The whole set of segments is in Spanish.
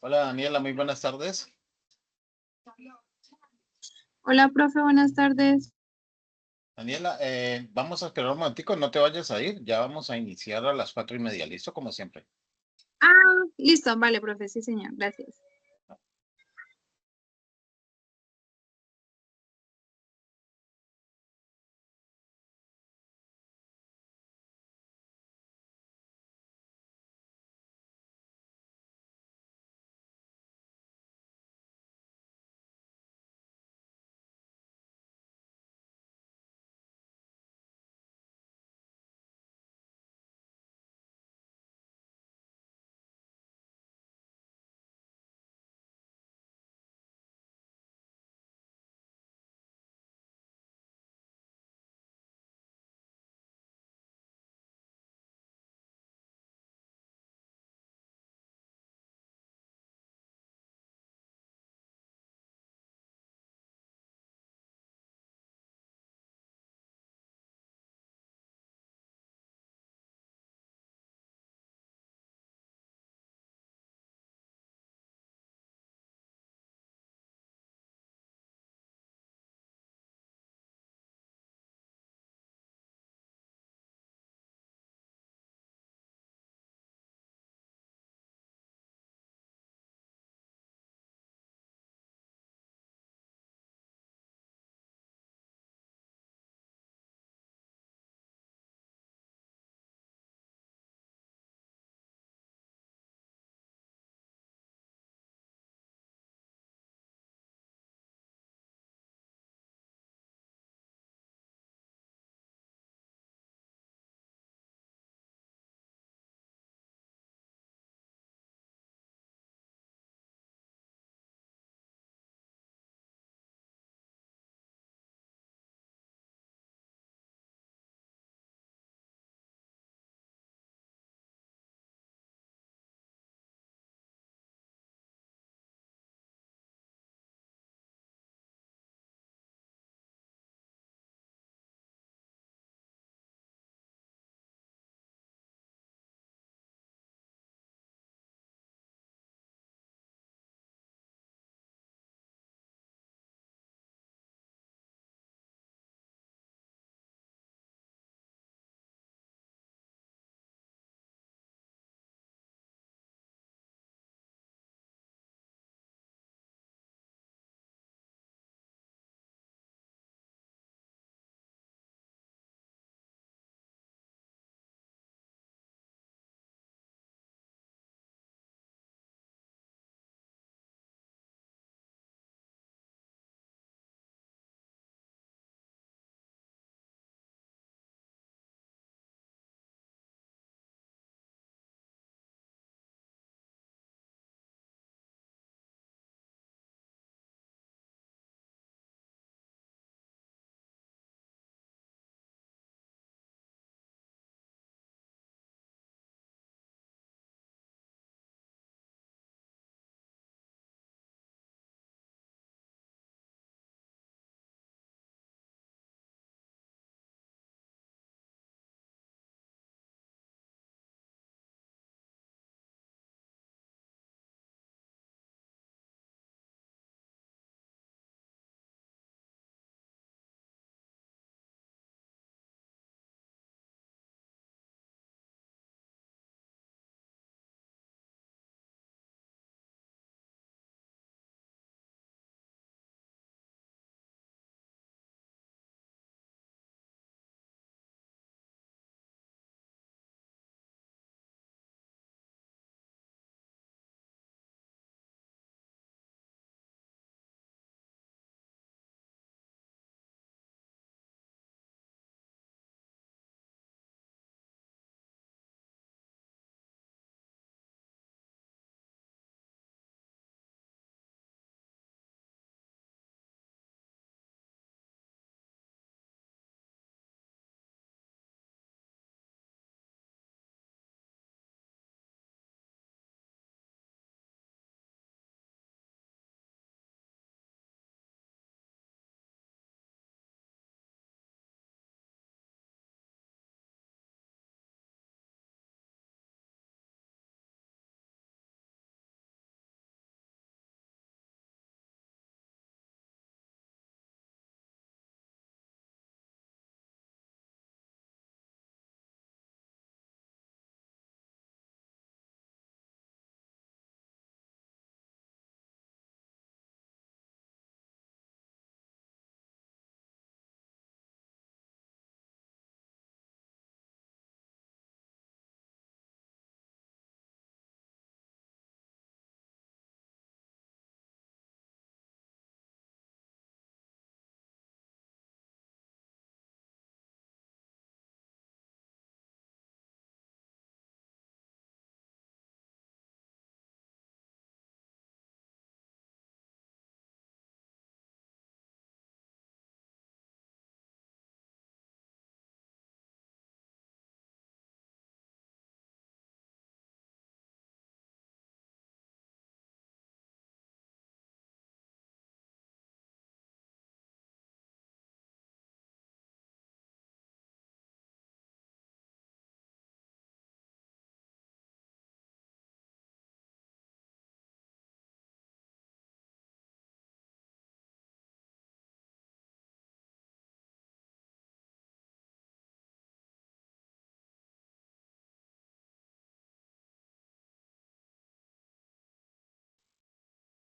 Hola Daniela, muy buenas tardes. Hola, profe, buenas tardes. Daniela, vamos a esperar un momentico, no te vayas a ir, ya vamos a iniciar a las 4:30, listo, como siempre. Listo, vale, profe, sí, señor, gracias.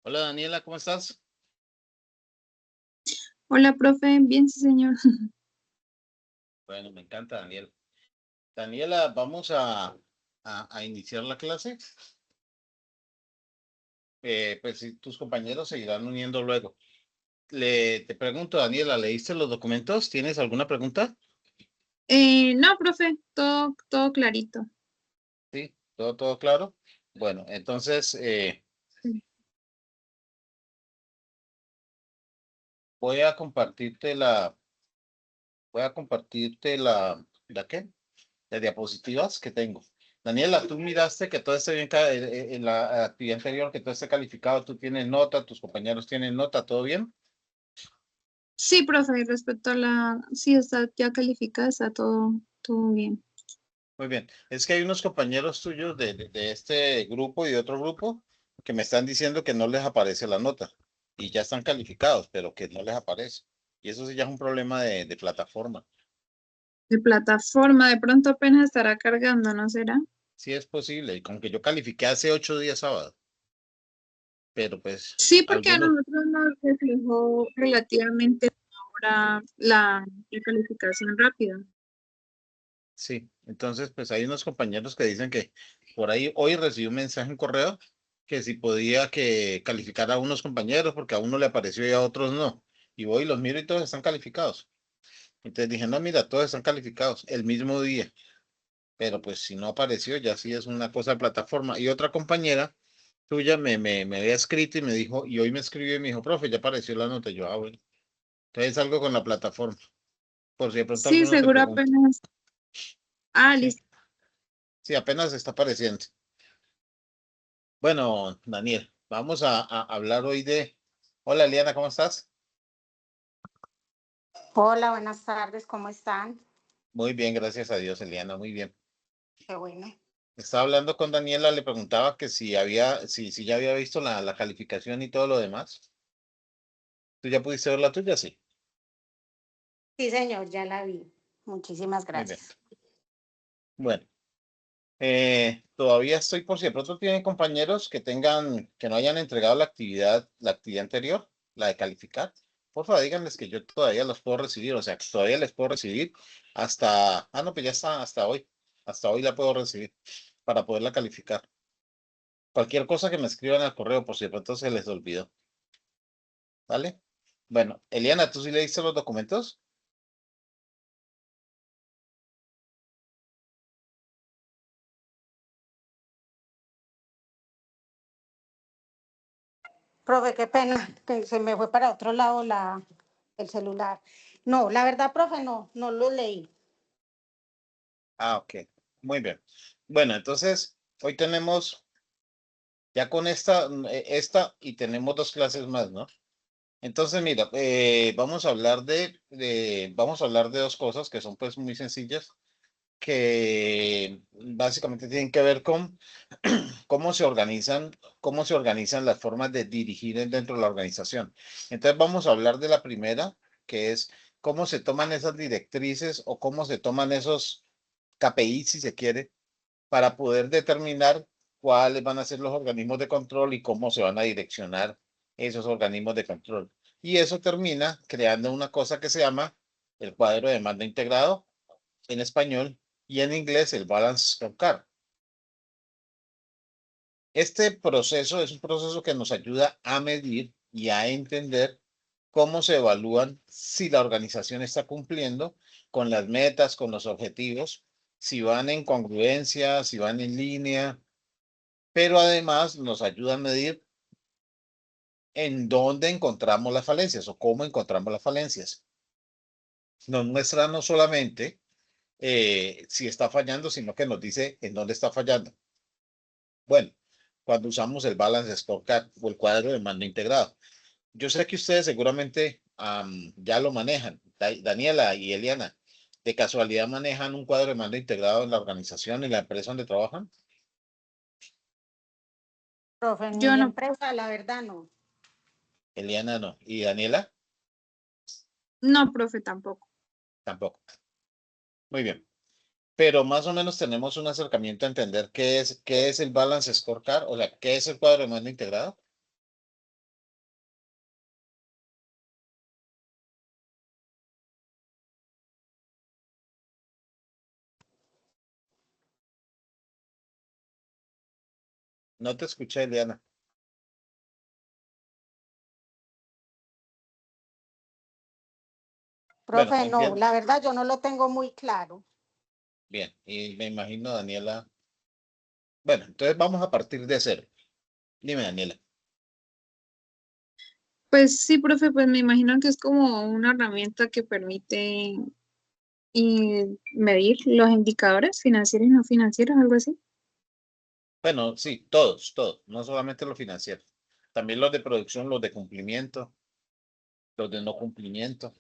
Hola Daniela, ¿cómo estás? Hola, profe. Bien, sí, señor. Bueno, me encanta Daniela. Daniela, vamos a iniciar la clase. Pues sí, tus compañeros se irán uniendo luego. Te pregunto, Daniela, ¿leíste los documentos? ¿Tienes alguna pregunta? No, profe, todo clarito. Sí, todo claro. Bueno, entonces Sí. voy a compartirte voy a compartirte ¿la qué? Las diapositivas que tengo. Daniela, tú miraste que todo esté bien en la actividad anterior, que todo esté calificado, tú tienes nota, tus compañeros tienen nota, ¿todo bien? Sí, profe, respecto a sí, está ya calificada, está todo bien. Muy bien. Es que hay unos compañeros tuyos de este grupo y de otro grupo que me están diciendo que no les aparece la nota y ya están calificados, pero que no les aparece. Y eso sí ya es un problema de plataforma. De plataforma, de pronto apenas estará cargando, ¿no será? Sí es posible, y con que yo califiqué hace 8 días sábado, pero pues Sí, porque a algunos, nosotros nos reflejó relativamente ahora la calificación rápida. sí. Entonces, pues hay unos compañeros que dicen que por ahí hoy recibí un mensaje en correo que si podía que calificar a unos compañeros porque a uno le apareció y a otros no. Y voy y los miro y todos están calificados. Entonces dije, no, mira, todos están calificados el mismo día, pero pues si no apareció, ya sí es una cosa de plataforma. Y otra compañera tuya me había escrito y me dijo, y hoy me escribió y me dijo, profe, ya apareció la nota. Y yo, ah, bueno, entonces algo con la plataforma, por si de pronto Sí, alguno te seguro pregunta. apenas. Ah, Sí, listo. sí, apenas está apareciendo. Bueno, Daniel, vamos a hablar hoy de... Hola, Eliana, ¿cómo estás? Hola, buenas tardes, ¿cómo están? Muy bien, gracias a Dios, Eliana, muy bien. Qué bueno. Estaba hablando con Daniela, le preguntaba que si ya había visto la calificación y todo lo demás. ¿Tú ya pudiste ver la tuya? Sí. Sí, señor, ya la vi. Muchísimas Muy bien. gracias. Bueno, todavía estoy por si de pronto tienen compañeros que no hayan entregado la actividad anterior, la de calificar. Por favor, díganles que yo todavía los puedo recibir, o sea, que todavía les puedo recibir no, pues ya está, hasta hoy la puedo recibir para poderla calificar. Cualquier cosa que me escriban al correo, por si de pronto se les olvidó, ¿vale? Bueno, Eliana, ¿tú sí leíste los documentos? Profe, qué pena que se me fue para otro lado el celular. No, la verdad, profe, no lo leí. Ah, ok, muy bien. Bueno, entonces, hoy tenemos ya con esta y tenemos dos clases más, ¿no? Entonces, mira, vamos a hablar de dos cosas que son pues muy sencillas, que básicamente tienen que ver con cómo se organizan las formas de dirigir dentro de la organización. Entonces, vamos a hablar de la primera, que es cómo se toman esas directrices o cómo se toman esos KPIs, si se quiere, para poder determinar cuáles van a ser los organismos de control y cómo se van a direccionar esos organismos de control. Y eso termina creando una cosa que se llama el cuadro de mando integrado en español y en inglés el Balance Scorecard. Este proceso es un proceso que nos ayuda a medir y a entender cómo se evalúan si la organización está cumpliendo con las metas, con los objetivos, si van en congruencia, si van en línea, pero además nos ayuda a medir en dónde encontramos las falencias o cómo encontramos las falencias. Nos muestra no solamente si está fallando, sino que nos dice en dónde está fallando. Bueno, cuando usamos el Balance Scorecard o el cuadro de mando integrado. Yo sé que ustedes seguramente ya lo manejan. Daniela y Eliana, ¿de casualidad manejan un cuadro de mando integrado en la organización, en la empresa donde trabajan? Profe, en Yo mi no, empresa, la verdad, no. Eliana no. ¿Y Daniela? no, profe, tampoco. Tampoco. Muy bien. Pero más o menos tenemos un acercamiento a entender qué es el Balance Scorecard, o sea, qué es el cuadro de mando integrado. No te escuché, Eliana. Bueno, Profe, no, entiendo. la verdad yo no lo tengo muy claro. Bien, y me imagino, Daniela. Bueno, entonces vamos a partir de cero. Dime, Daniela. Pues sí, profe, pues me imagino que es como una herramienta que permite medir los indicadores financieros y no financieros, algo así. Bueno, sí, todos, no solamente los financieros. También los de producción, los de cumplimiento, los de no cumplimiento.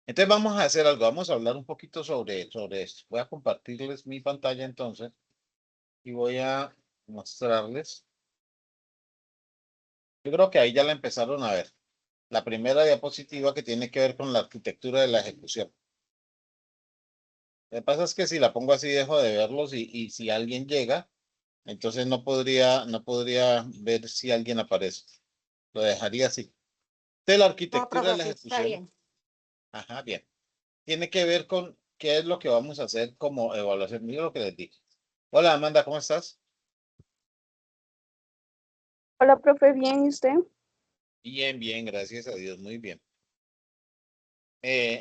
Entonces vamos a hacer algo, vamos a hablar un poquito sobre esto. Voy a compartirles mi pantalla entonces y voy a mostrarles. Yo creo que ahí ya la empezaron a ver. La primera diapositiva que tiene que ver con la arquitectura de la ejecución. Lo que pasa es que si la pongo así dejo de verlos y si alguien llega, entonces no podría ver si alguien aparece. Lo dejaría así. De la No, arquitectura de profe, la sí, está ejecución. bien. Ajá, bien. Tiene que ver con qué es lo que vamos a hacer como evaluación. Mira lo que les dije. Hola, Amanda, ¿cómo estás? Hola, profe, bien, ¿y usted? Bien, bien, gracias a Dios, muy bien.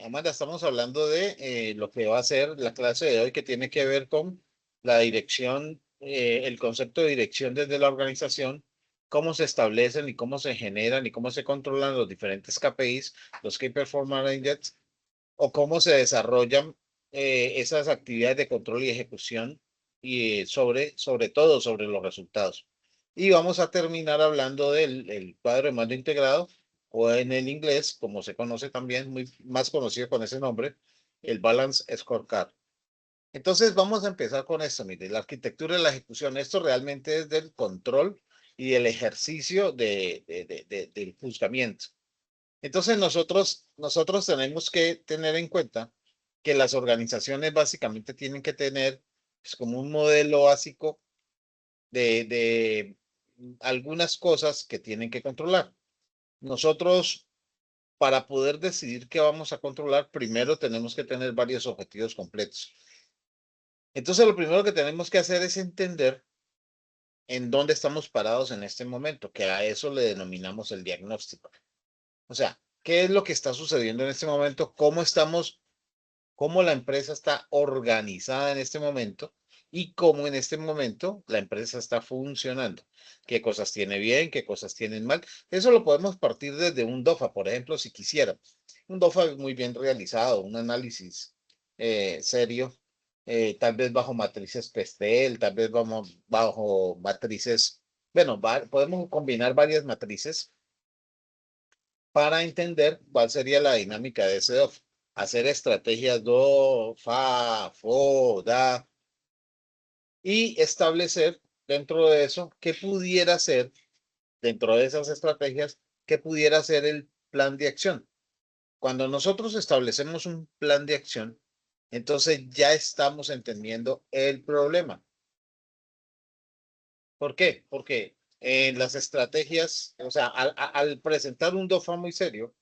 Amanda, estamos hablando de lo que va a ser la clase de hoy, que tiene que ver con la dirección, el concepto de dirección desde la organización, cómo se establecen y cómo se generan y cómo se controlan los diferentes KPIs, los Key Performance Index, o cómo se desarrollan esas actividades de control y ejecución y sobre todo sobre los resultados. Y vamos a terminar hablando del cuadro de mando integrado, o en el inglés, como se conoce también, muy más conocido con ese nombre, el Balance Scorecard. Entonces vamos a empezar con esto, mire, la arquitectura de la ejecución. Esto realmente es del control y del ejercicio del juzgamiento. Entonces nosotros tenemos que tener en cuenta que las organizaciones básicamente tienen que tener, pues, como un modelo básico de algunas cosas que tienen que controlar. Nosotros, para poder decidir qué vamos a controlar, primero tenemos que tener varios objetivos completos. Entonces, lo primero que tenemos que hacer es entender en dónde estamos parados en este momento, que a eso le denominamos el diagnóstico. O sea, ¿qué es lo que está sucediendo en este momento? ¿Cómo la empresa está organizada en este momento y cómo en este momento la empresa está funcionando? ¿Qué cosas tiene bien? ¿Qué cosas tienen mal? Eso lo podemos partir desde un DOFA, por ejemplo, si quisiéramos. Un DOFA muy bien realizado, un análisis serio, tal vez bajo matrices PESTEL, tal vez bajo matrices, bueno, podemos combinar varias matrices para entender cuál sería la dinámica de ese DOF. Hacer estrategias do, fa, fo, da, y establecer dentro de eso qué pudiera ser, dentro de esas estrategias, qué pudiera ser el plan de acción. Cuando nosotros establecemos un plan de acción, entonces ya estamos entendiendo el problema. ¿Por qué? Porque en las estrategias, o sea, al presentar un DOFA muy serio,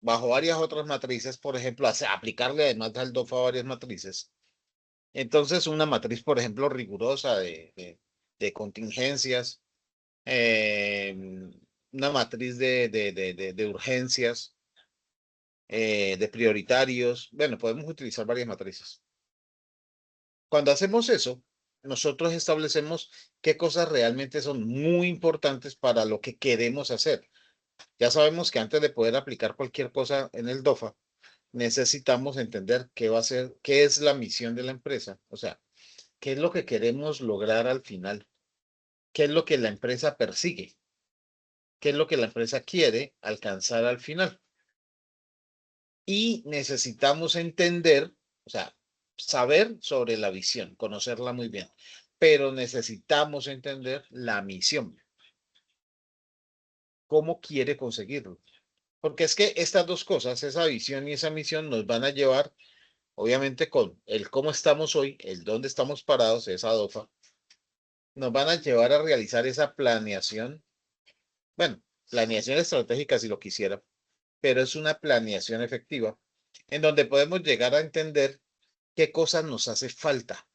bajo varias otras matrices, por ejemplo, aplicarle además al DOFA varias matrices. Entonces, una matriz, por ejemplo, rigurosa de contingencias, eh, una matriz de urgencias, de prioritarios. Bueno, podemos utilizar varias matrices. Cuando hacemos eso, nosotros establecemos qué cosas realmente son muy importantes para lo que queremos hacer. Ya sabemos que antes de poder aplicar cualquier cosa en el DOFA, necesitamos entender qué va a ser, qué es la misión de la empresa, o sea, qué es lo que queremos lograr al final, qué es lo que la empresa persigue, qué es lo que la empresa quiere alcanzar al final. Y necesitamos entender, o sea, saber sobre la visión, conocerla muy bien, pero necesitamos entender la misión, cómo quiere conseguirlo. Porque es que estas dos cosas, esa visión y esa misión, nos van a llevar, obviamente, con el cómo estamos hoy, el dónde estamos parados, esa DOFA, nos van a llevar a realizar esa planeación. Bueno, planeación estratégica si lo quisiera, pero es una planeación efectiva en donde podemos llegar a entender qué cosas nos hace falta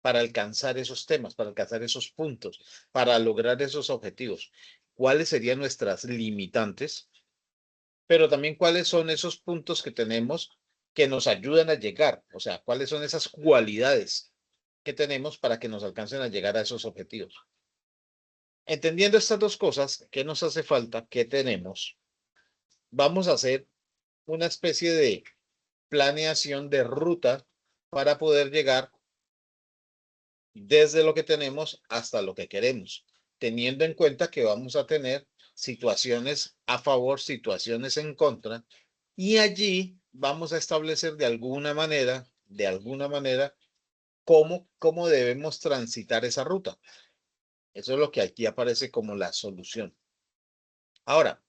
para alcanzar esos temas, para alcanzar esos puntos, para lograr esos objetivos. ¿Cuáles serían nuestras limitantes? Pero también cuáles son esos puntos que tenemos que nos ayudan a llegar. O sea, cuáles son esas cualidades que tenemos para que nos alcancen a llegar a esos objetivos. Entendiendo estas dos cosas, ¿qué nos hace falta? ¿Qué tenemos? Vamos a hacer una especie de planeación de ruta para poder llegar desde lo que tenemos hasta lo que queremos, teniendo en cuenta que vamos a tener situaciones a favor, situaciones en contra, y allí vamos a establecer de alguna manera, cómo debemos transitar esa ruta. Eso es lo que aquí aparece como la solución. Ahora,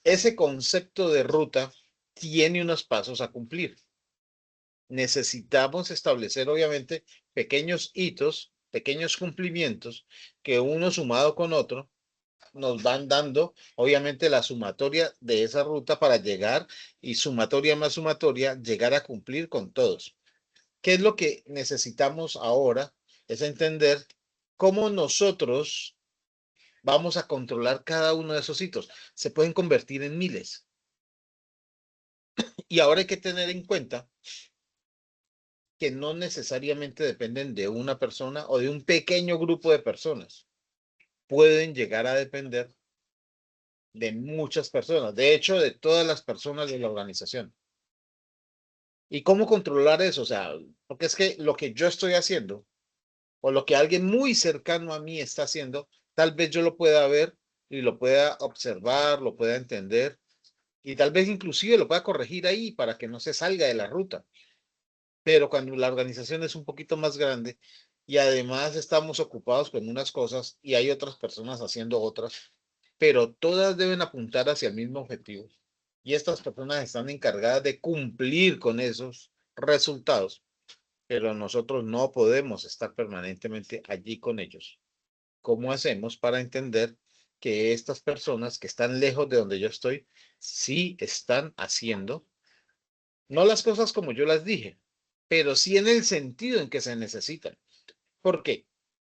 ese concepto de ruta tiene unos pasos a cumplir. Necesitamos establecer, obviamente, pequeños hitos, pequeños cumplimientos, que uno sumado con otro nos van dando, obviamente, la sumatoria de esa ruta para llegar y sumatoria más sumatoria, llegar a cumplir con todos. ¿Qué es lo que necesitamos ahora? Es entender cómo nosotros vamos a controlar cada uno de esos hitos. Se pueden convertir en miles. Y ahora hay que tener en cuenta que no necesariamente dependen de una persona o de un pequeño grupo de personas. Pueden llegar a depender de muchas personas, de hecho, de todas las personas de la organización. ¿Y cómo controlar eso? O sea, porque es que lo que yo estoy haciendo o lo que alguien muy cercano a mí está haciendo, tal vez yo lo pueda ver y lo pueda observar, lo pueda entender y tal vez inclusive lo pueda corregir ahí para que no se salga de la ruta. Pero cuando la organización es un poquito más grande y además estamos ocupados con unas cosas y hay otras personas haciendo otras, pero todas deben apuntar hacia el mismo objetivo. Y estas personas están encargadas de cumplir con esos resultados, pero nosotros no podemos estar permanentemente allí con ellos. ¿Cómo hacemos para entender que estas personas que están lejos de donde yo estoy, sí están haciendo, no las cosas como yo las dije, pero sí en el sentido en que se necesitan? ¿Por qué?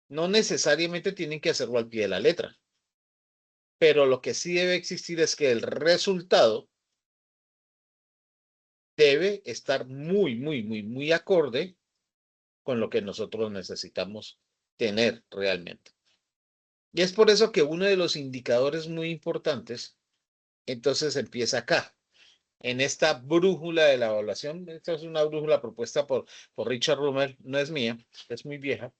No necesariamente tienen que hacerlo al pie de la letra, pero lo que sí debe existir es que el resultado debe estar muy acorde con lo que nosotros necesitamos tener realmente. Y es por eso que uno de los indicadores muy importantes, entonces empieza acá, en esta brújula de la evaluación. Esta es una brújula propuesta por Richard Rummel, no es mía, es muy vieja,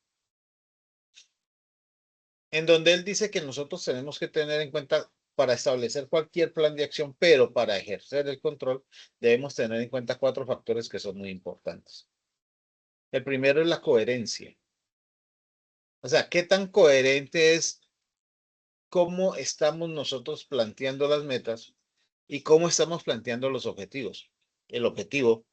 en donde él dice que nosotros tenemos que tener en cuenta para establecer cualquier plan de acción, pero para ejercer el control, debemos tener en cuenta 4 factores que son muy importantes. El primero es la coherencia. O sea, ¿qué tan coherente es cómo estamos nosotros planteando las metas y cómo estamos planteando los objetivos? El objetivo,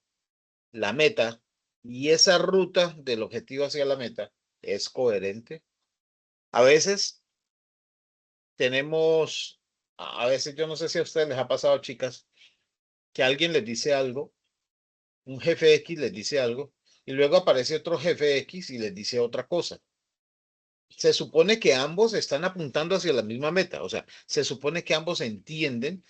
la meta y esa ruta del objetivo hacia la meta es coherente. A veces a veces yo no sé si a ustedes les ha pasado, chicas, que alguien les dice algo, un jefe X les dice algo, y luego aparece otro jefe X y les dice otra cosa. Se supone que ambos están apuntando hacia la misma meta, o sea, se supone que ambos entienden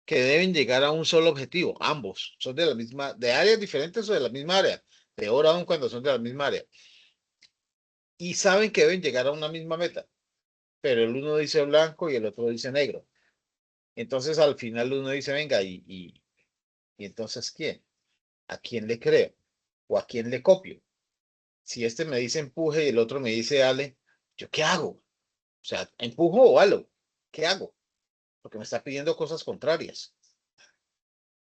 que deben llegar a un solo objetivo, ambos son de la misma, de áreas diferentes o de la misma área, peor aún cuando son de la misma área, y saben que deben llegar a una misma meta, pero el uno dice blanco y el otro dice negro. Entonces al final uno dice, venga, ¿y entonces quién? ¿A quién le creo? ¿O a quién le copio? Si este me dice empuje y el otro me dice ale, ¿yo qué hago? O sea, ¿empujo o halo? ¿Qué hago? Porque me está pidiendo cosas contrarias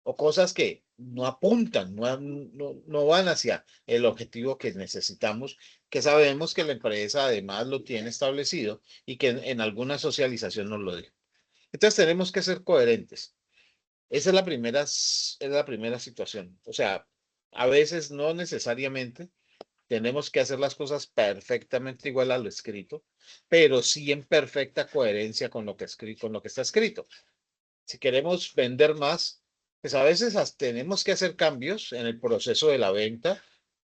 o cosas que no apuntan, no van hacia el objetivo que necesitamos, que sabemos que la empresa además lo tiene establecido y que en alguna socialización nos lo dijo. Entonces tenemos que ser coherentes. Esa es la primera situación. O sea, a veces no necesariamente tenemos que hacer las cosas perfectamente igual a lo escrito, pero sí en perfecta coherencia con lo que está escrito. Si queremos vender más, pues a veces tenemos que hacer cambios en el proceso de la venta.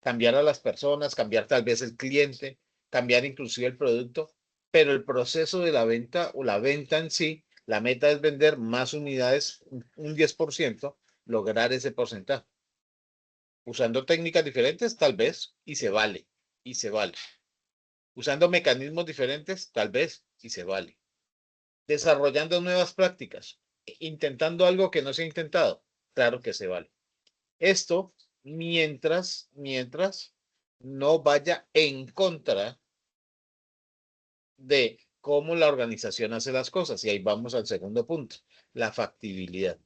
cambiar a las personas, cambiar tal vez el cliente, cambiar inclusive el producto, pero el proceso de la venta o la venta en sí, la meta es vender más unidades, un 10%, lograr ese porcentaje. Usando técnicas diferentes, tal vez, y se vale, y se vale. Usando mecanismos diferentes, tal vez, y se vale. Desarrollando nuevas prácticas, intentando algo que no se ha intentado, claro que se vale. Esto mientras no vaya en contra de cómo la organización hace las cosas. Y ahí vamos al segundo punto, la factibilidad.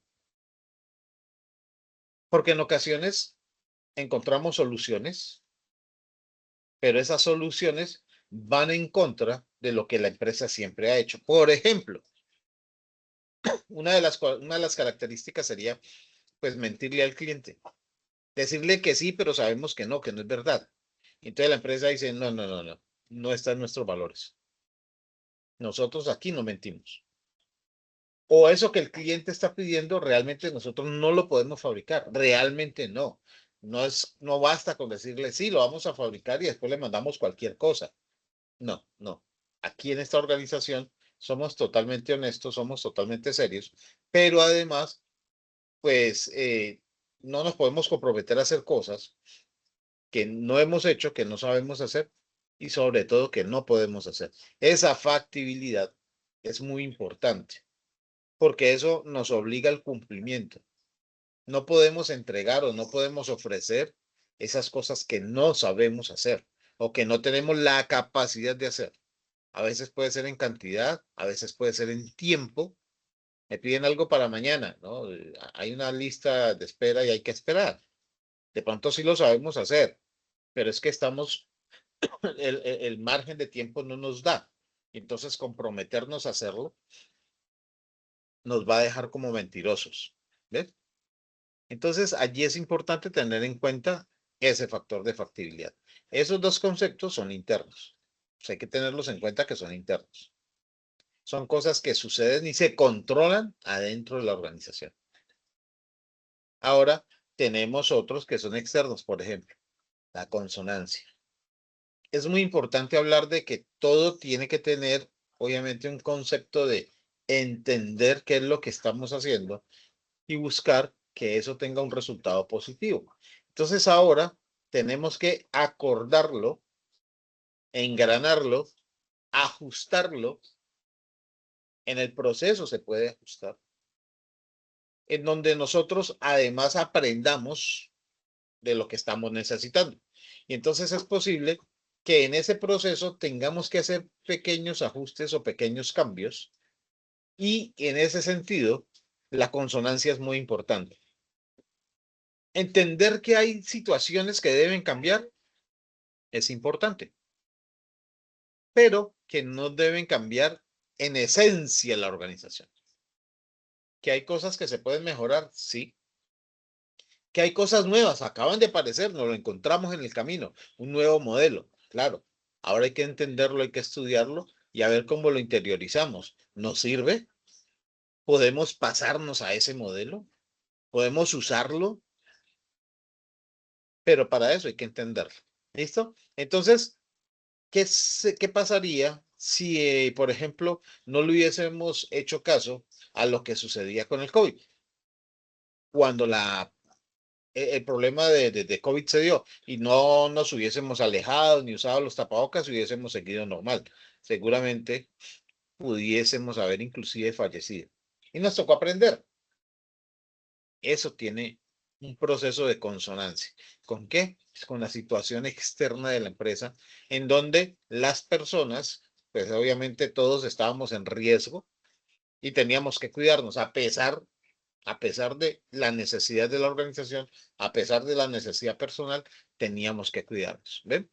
Porque en ocasiones encontramos soluciones, pero esas soluciones van en contra de lo que la empresa siempre ha hecho. Por ejemplo, una de las características sería, pues, mentirle al cliente. Decirle que sí, pero sabemos que no es verdad. Entonces la empresa dice, no están nuestros valores. Nosotros aquí no mentimos. O eso que el cliente está pidiendo, realmente nosotros no lo podemos fabricar. Realmente no. No basta con decirle, sí, lo vamos a fabricar y después le mandamos cualquier cosa. No. Aquí en esta organización somos totalmente honestos, somos totalmente serios, pero además, pues, no nos podemos comprometer a hacer cosas que no hemos hecho, que no sabemos hacer y sobre todo que no podemos hacer. Esa factibilidad es muy importante porque eso nos obliga al cumplimiento. No podemos entregar o no podemos ofrecer esas cosas que no sabemos hacer o que no tenemos la capacidad de hacer. A veces puede ser en cantidad, a veces puede ser en tiempo. Me piden algo para mañana, ¿no? Hay una lista de espera y hay que esperar. De pronto sí lo sabemos hacer, pero es que el margen de tiempo no nos da. Entonces comprometernos a hacerlo nos va a dejar como mentirosos. ¿Ves? Entonces allí es importante tener en cuenta ese factor de factibilidad. Esos dos conceptos son internos. Hay que tenerlos en cuenta que son internos. Son cosas que suceden y se controlan adentro de la organización. Ahora tenemos otros que son externos, por ejemplo, la consonancia. Es muy importante hablar de que todo tiene que tener, obviamente, un concepto de entender qué es lo que estamos haciendo y buscar que eso tenga un resultado positivo. Entonces ahora tenemos que acordarlo, engranarlo, ajustarlo. En el proceso se puede ajustar, en donde nosotros además aprendamos de lo que estamos necesitando. Y entonces es posible que en ese proceso tengamos que hacer pequeños ajustes o pequeños cambios. Y en ese sentido, la consonancia es muy importante. Entender que hay situaciones que deben cambiar es importante, pero que no deben cambiar en esencia la organización. Que hay cosas que se pueden mejorar, sí. Que hay cosas nuevas, acaban de aparecer, nos lo encontramos en el camino, un nuevo modelo, claro. Ahora hay que entenderlo, hay que estudiarlo y a ver cómo lo interiorizamos. ¿Nos sirve? ¿Podemos pasarnos a ese modelo? ¿Podemos usarlo? Pero para eso hay que entenderlo. ¿Listo? Entonces, ¿qué pasaría si, por ejemplo, no le hubiésemos hecho caso a lo que sucedía con el COVID? Cuando el problema de COVID se dio y no nos hubiésemos alejado ni usado los tapabocas, hubiésemos seguido normal. Seguramente pudiésemos haber inclusive fallecido. Y nos tocó aprender. Eso tiene un proceso de consonancia. ¿Con qué? Con la situación externa de la empresa, en donde las personas, pues obviamente todos estábamos en riesgo y teníamos que cuidarnos a pesar de la necesidad de la organización, a pesar de la necesidad personal, teníamos que cuidarnos. ¿Ven?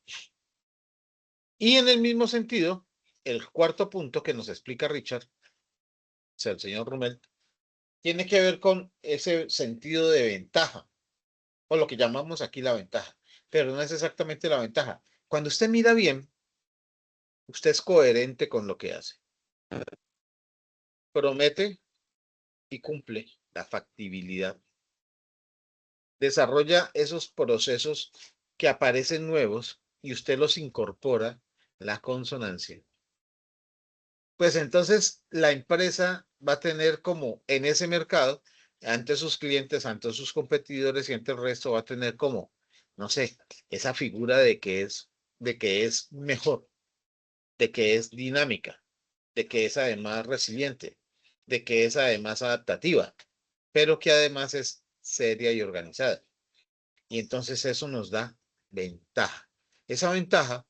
Y en el mismo sentido, el cuarto punto que nos explica Richard, o sea, el señor Rumel, tiene que ver con ese sentido de ventaja, o lo que llamamos aquí la ventaja, pero no es exactamente la ventaja. Cuando usted mira bien, usted es coherente con lo que hace. Promete y cumple la factibilidad. Desarrolla esos procesos que aparecen nuevos y usted los incorpora, la consonancia, pues entonces la empresa va a tener como en ese mercado, ante sus clientes, ante sus competidores y ante el resto, va a tener como, no sé, esa figura de que es mejor, de que es dinámica, de que es además resiliente, de que es además adaptativa, pero que además es seria y organizada. Y entonces eso nos da ventaja. Esa ventaja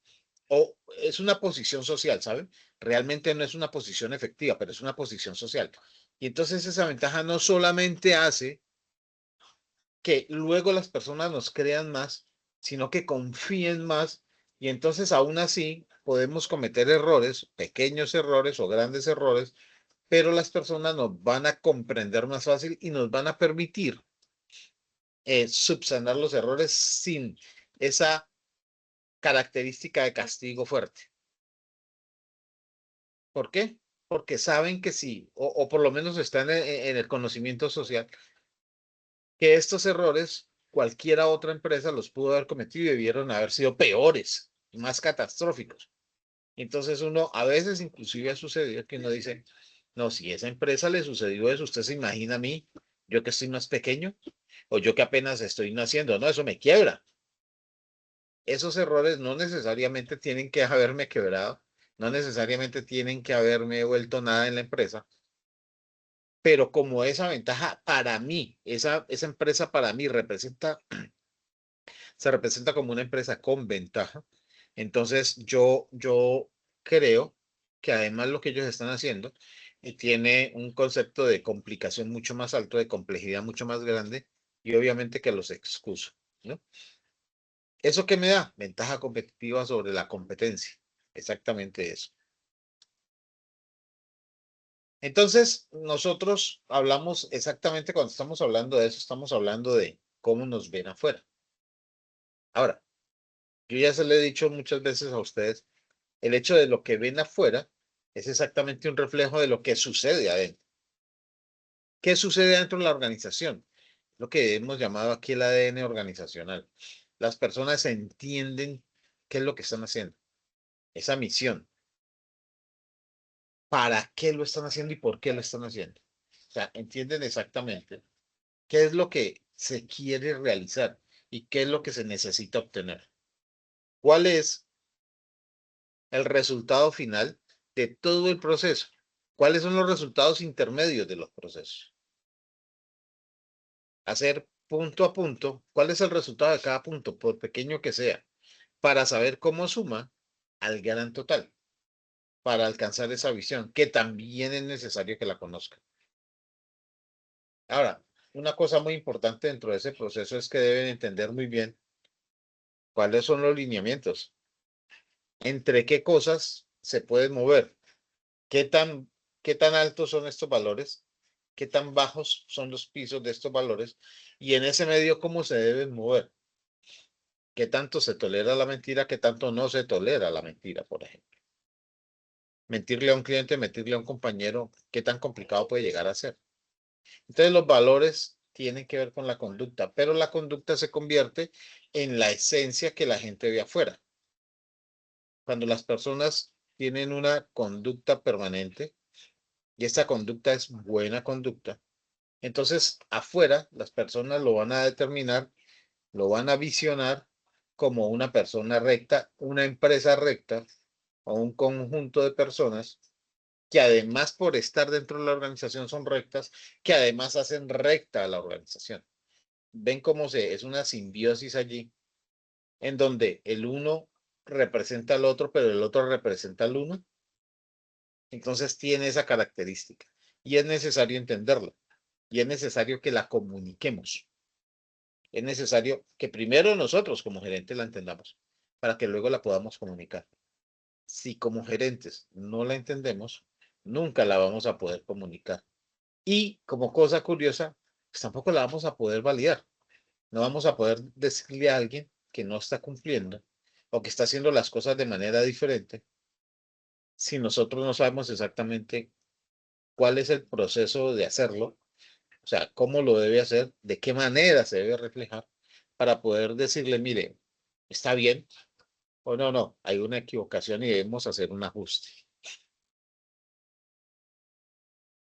o es una posición social, ¿saben? Realmente no es una posición efectiva, pero es una posición social. Y entonces esa ventaja no solamente hace que luego las personas nos crean más, sino que confíen más y entonces aún así podemos cometer errores, pequeños errores o grandes errores, pero las personas nos van a comprender más fácil y nos van a permitir subsanar los errores sin esa característica de castigo fuerte. ¿Por qué? Porque saben que sí, o por lo menos están en el conocimiento social, que estos errores cualquiera otra empresa los pudo haber cometido y debieron haber sido peores, más catastróficos. Entonces uno, a veces inclusive ha sucedido que uno dice, no, si esa empresa le sucedió eso, usted se imagina a mí, yo que estoy más pequeño, o yo que apenas estoy naciendo, no, eso me quiebra. Esos errores no necesariamente tienen que haberme quebrado, no necesariamente tienen que haberme vuelto nada en la empresa, pero como esa ventaja para mí, esa empresa para mí se representa como una empresa con ventaja, entonces yo creo que además lo que ellos están haciendo tiene un concepto de complicación mucho más alto, de complejidad mucho más grande y obviamente que los excuso, ¿no? ¿Eso qué me da? Ventaja competitiva sobre la competencia. Exactamente eso. Entonces, nosotros hablamos exactamente cuando estamos hablando de eso, estamos hablando de cómo nos ven afuera. Ahora, yo ya se lo he dicho muchas veces a ustedes, el hecho de lo que ven afuera es exactamente un reflejo de lo que sucede adentro. ¿Qué sucede dentro de la organización? Lo que hemos llamado aquí el ADN organizacional. Las personas entienden qué es lo que están haciendo, esa misión, para qué lo están haciendo y por qué lo están haciendo. O sea, entienden exactamente qué es lo que se quiere realizar y qué es lo que se necesita obtener. ¿Cuál es el resultado final de todo el proceso? ¿Cuáles son los resultados intermedios de los procesos? Hacer punto a punto, ¿cuál es el resultado de cada punto, por pequeño que sea, para saber cómo suma al gran total, para alcanzar esa visión, que también es necesario que la conozcan. Ahora, una cosa muy importante dentro de ese proceso es que deben entender muy bien cuáles son los lineamientos, entre qué cosas se pueden mover, qué qué tan altos son estos valores, qué tan bajos son los pisos de estos valores y en ese medio cómo se deben mover, qué tanto se tolera la mentira, qué tanto no se tolera la mentira, por ejemplo. Mentirle a un cliente, mentirle a un compañero, qué tan complicado puede llegar a ser. Entonces los valores tienen que ver con la conducta, pero la conducta se convierte en la esencia que la gente ve afuera. Cuando las personas tienen una conducta permanente y esta conducta es buena conducta, entonces afuera las personas lo van a determinar, lo van a visionar como una persona recta, una empresa recta o un conjunto de personas que además por estar dentro de la organización son rectas, que además hacen recta a la organización. Ven cómo es una simbiosis allí, en donde el uno representa al otro, pero el otro representa al uno. Entonces tiene esa característica y es necesario entenderla y es necesario que la comuniquemos. Es necesario que primero nosotros como gerentes la entendamos para que luego la podamos comunicar. Si como gerentes no la entendemos, nunca la vamos a poder comunicar. Y como cosa curiosa, pues tampoco la vamos a poder validar. No vamos a poder decirle a alguien que no está cumpliendo o que está haciendo las cosas de manera diferente si nosotros no sabemos exactamente cuál es el proceso de hacerlo, o sea, cómo lo debe hacer, de qué manera se debe reflejar para poder decirle, mire, ¿Está bien? O no, no, hay una equivocación y debemos hacer un ajuste.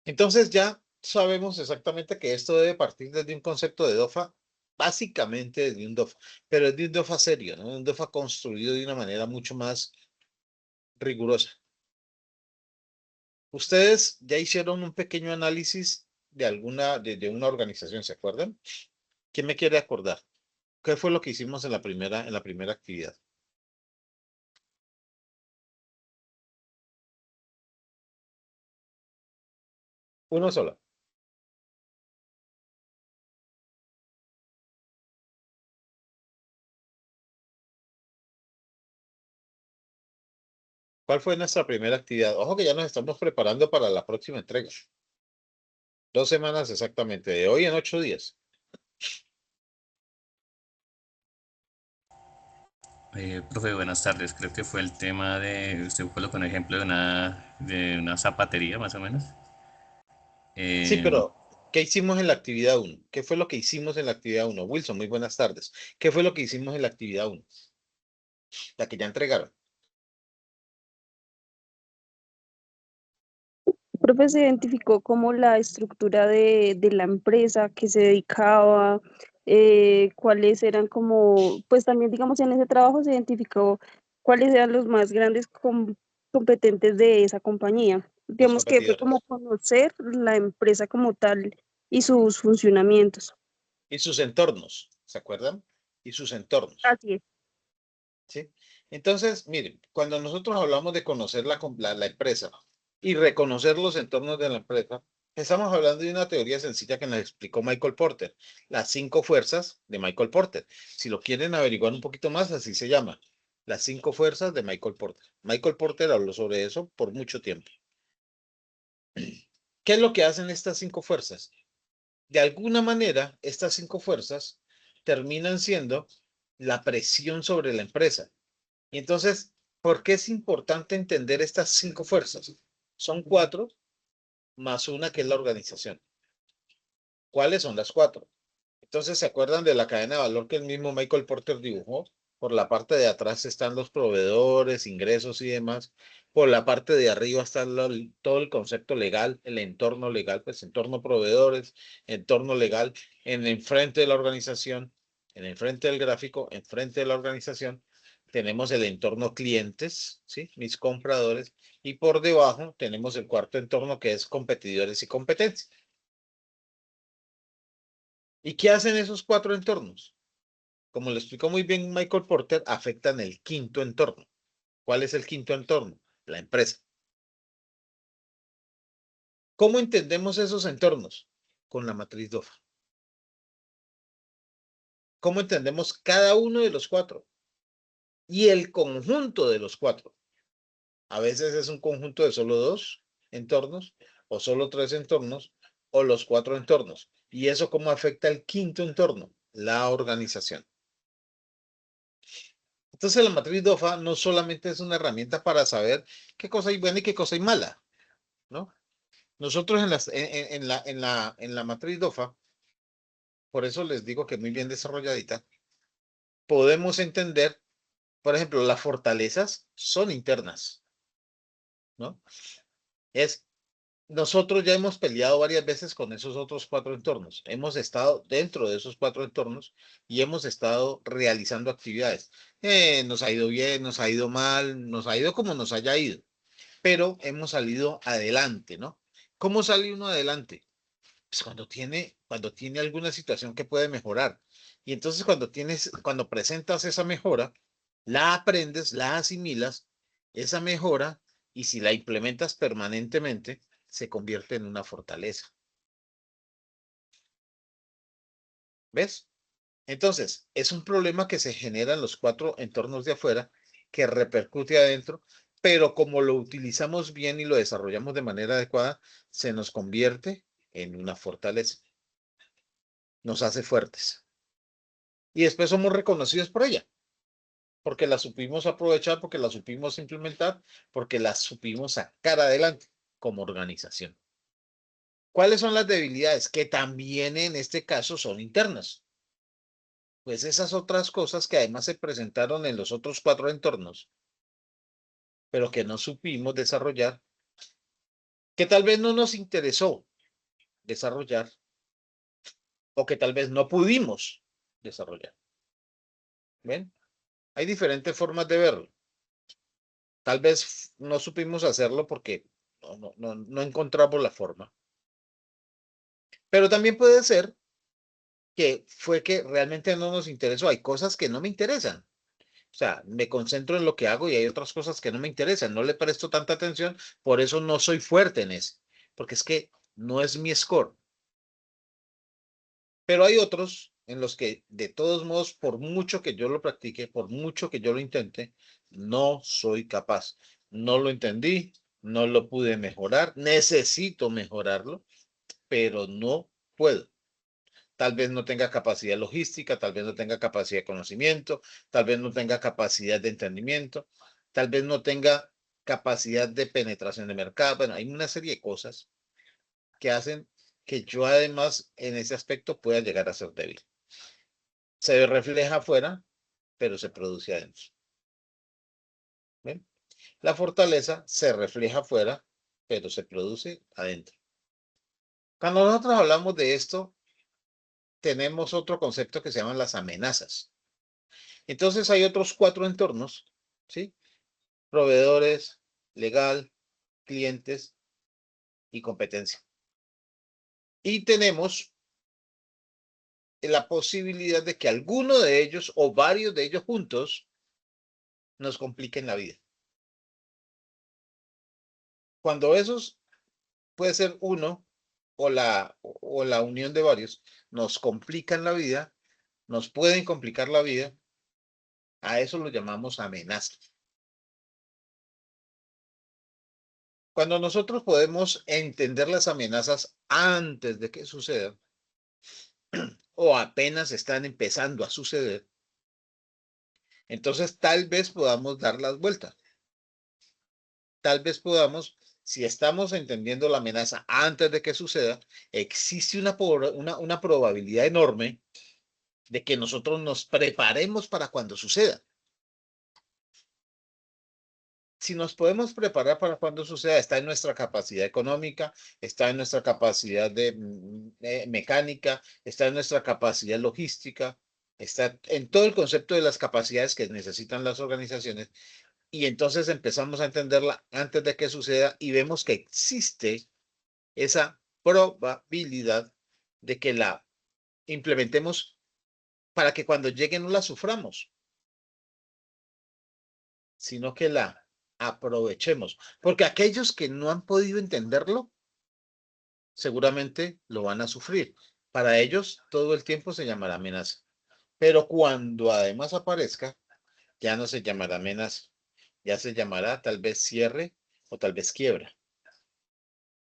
Entonces ya sabemos exactamente que esto debe partir desde un concepto de DOFA, básicamente desde un DOFA, pero es de un DOFA serio, ¿no? Un DOFA construido de una manera mucho más rigurosa. Ustedes ya hicieron un pequeño análisis de de una organización, ¿se acuerdan? ¿Quién me quiere acordar? ¿Qué fue lo que hicimos en la primera actividad? Uno solo. ¿Cuál fue nuestra primera actividad? Ojo que ya nos estamos preparando para la próxima entrega. 2 semanas exactamente, de hoy en 8 días. Profe, buenas tardes. Creo que fue el tema de, usted colocó un ejemplo de una zapatería, más o menos. Sí, Eh, pero ¿qué hicimos en la actividad 1? ¿Qué fue lo que hicimos en la actividad 1? Wilson, muy buenas tardes. ¿Qué fue lo que hicimos en la actividad 1? La que ya entregaron. Profe, se identificó como la estructura de la empresa que se dedicaba, cuáles eran como, pues también digamos en ese trabajo se identificó cuáles eran los más grandes competentes de esa compañía. Los Digamos que fue como competidores. conocer la empresa como tal y sus funcionamientos. Y sus entornos, ¿se acuerdan? Y sus entornos. Así es. ¿Sí? Entonces, miren, cuando nosotros hablamos de conocer la empresa y reconocer los entornos de la empresa, estamos hablando de una teoría sencilla que nos explicó Michael Porter, las 5 fuerzas de Michael Porter. Si lo quieren averiguar un poquito más, así se llama, las 5 fuerzas de Michael Porter. Michael Porter habló sobre eso por mucho tiempo. ¿Qué es lo que hacen estas 5 fuerzas? De alguna manera, estas 5 fuerzas terminan siendo la presión sobre la empresa. Y entonces, ¿por qué es importante entender estas 5 fuerzas? Son 4 más una que es la organización. ¿Cuáles son las 4? Entonces, ¿se acuerdan de la cadena de valor que el mismo Michael Porter dibujó? Por la parte de atrás están los proveedores, ingresos y demás. Por la parte de arriba está todo el concepto legal, el entorno legal, pues entorno proveedores, entorno legal, en el frente de la organización, en el frente del gráfico, en frente de la organización, tenemos el entorno clientes, ¿sí? Mis compradores, y por debajo tenemos el cuarto entorno que es competidores y competencia. ¿Y qué hacen esos 4 entornos? Como lo explicó muy bien Michael Porter, afectan el quinto entorno. ¿Cuál es el quinto entorno? La empresa. ¿Cómo entendemos esos entornos? Con la matriz DOFA. ¿Cómo entendemos cada uno de los 4? Y el conjunto de los 4. A veces es un conjunto de solo 2 entornos, o solo 3 entornos, o los 4 entornos. ¿Y eso cómo afecta el quinto entorno? La organización. Entonces la matriz DOFA no solamente es una herramienta para saber qué cosa hay buena y qué cosa hay mala, ¿no? Nosotros en la matriz DOFA, por eso les digo que muy bien desarrolladita, podemos entender, por ejemplo, las fortalezas son internas, ¿no? Es, nosotros ya hemos peleado varias veces con esos otros 4 entornos. Hemos estado dentro de esos 4 entornos y hemos estado realizando actividades. Nos ha ido bien, nos ha ido mal, nos ha ido como nos haya ido, pero hemos salido adelante, ¿no? ¿Cómo sale uno adelante? Pues cuando tiene alguna situación que puede mejorar. Y entonces cuando presentas esa mejora, la aprendes, la asimilas, esa mejora, y si la implementas permanentemente, se convierte en una fortaleza. ¿Ves? Entonces, es un problema que se genera en los 4 entornos de afuera, que repercute adentro, pero como lo utilizamos bien y lo desarrollamos de manera adecuada, se nos convierte en una fortaleza. Nos hace fuertes. Y después somos reconocidos por ella, porque la supimos aprovechar, porque la supimos implementar, porque la supimos sacar adelante como organización. ¿Cuáles son las debilidades? Que también en este caso son internas. pues esas otras cosas que además se presentaron en los otros 4 entornos, pero que no supimos desarrollar, que tal vez no nos interesó desarrollar o que tal vez no pudimos desarrollar. ¿Ven? Hay diferentes formas de verlo. Tal vez no supimos hacerlo porque no encontramos la forma. Pero también puede ser que fue que realmente no nos interesó. Hay cosas que no me interesan. O sea, me concentro en lo que hago y hay otras cosas que no me interesan. No le presto tanta atención, por eso no soy fuerte en eso. Porque es que no es mi score. Pero hay otros en los que, de todos modos, por mucho que yo lo practique, por mucho que yo lo intente, no soy capaz. No lo entendí, no lo pude mejorar, necesito mejorarlo, pero no puedo. Tal vez no tenga capacidad logística, tal vez no tenga capacidad de conocimiento, tal vez no tenga capacidad de entendimiento, tal vez no tenga capacidad de penetración de mercado. Bueno, hay una serie de cosas que hacen que yo además en ese aspecto pueda llegar a ser débil. Se refleja afuera, pero se produce adentro. ¿Ven? La fortaleza se refleja afuera, pero se produce adentro. Cuando nosotros hablamos de esto, tenemos otro concepto que se llaman las amenazas. Entonces hay otros 4 entornos, ¿sí? Proveedores, legal, clientes y competencia. Y tenemos la posibilidad de que alguno de ellos o varios de ellos juntos nos compliquen la vida. Cuando esos puede ser uno o la unión de varios, nos complican la vida, nos pueden complicar la vida, a eso lo llamamos amenaza. Cuando nosotros podemos entender las amenazas antes de que sucedan o apenas están empezando a suceder, entonces tal vez podamos dar las vueltas. Tal vez podamos, si estamos entendiendo la amenaza antes de que suceda, existe una probabilidad enorme de que nosotros nos preparemos para cuando suceda. Si nos podemos preparar para cuando suceda, está en nuestra capacidad económica, está en nuestra capacidad de mecánica, está en nuestra capacidad logística, está en todo el concepto de las capacidades que necesitan las organizaciones. Y entonces empezamos a entenderla antes de que suceda y vemos que existe esa probabilidad de que la implementemos para que cuando llegue no la suframos, sino que la aprovechemos. Porque aquellos que no han podido entenderlo, seguramente lo van a sufrir. Para ellos todo el tiempo se llamará amenaza. Pero cuando además aparezca, ya no se llamará amenaza. Ya se llamará tal vez cierre o tal vez quiebra.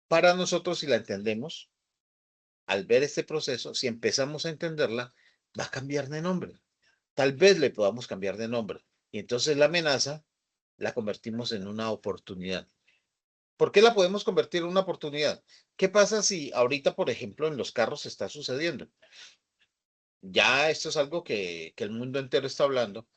Para nosotros, si la entendemos, al ver este proceso, si empezamos a entenderla, va a cambiar de nombre. Tal vez le podamos cambiar de nombre. Y entonces la amenaza la convertimos en una oportunidad. ¿Por qué la podemos convertir en una oportunidad? ¿Qué pasa si ahorita, por ejemplo, en los carros está sucediendo? Ya esto es algo que el mundo entero está hablando.